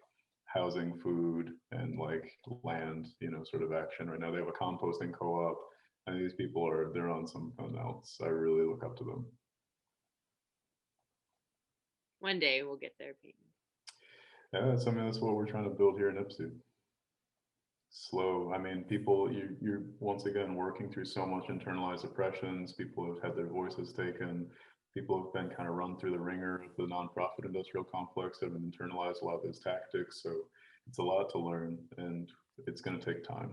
housing, food, and like land, you know, sort of action right now. They have a composting co-op, and these people they're on something else. I really look up to them. One day we'll get there, Peyton. Yeah, that's what we're trying to build here in Ipsy. Slow. I mean, people, you're once again working through so much internalized oppressions. People have had their voices taken. People have been kind of run through the ringer of the nonprofit industrial complex that have internalized a lot of those tactics. So it's a lot to learn, and it's going to take time.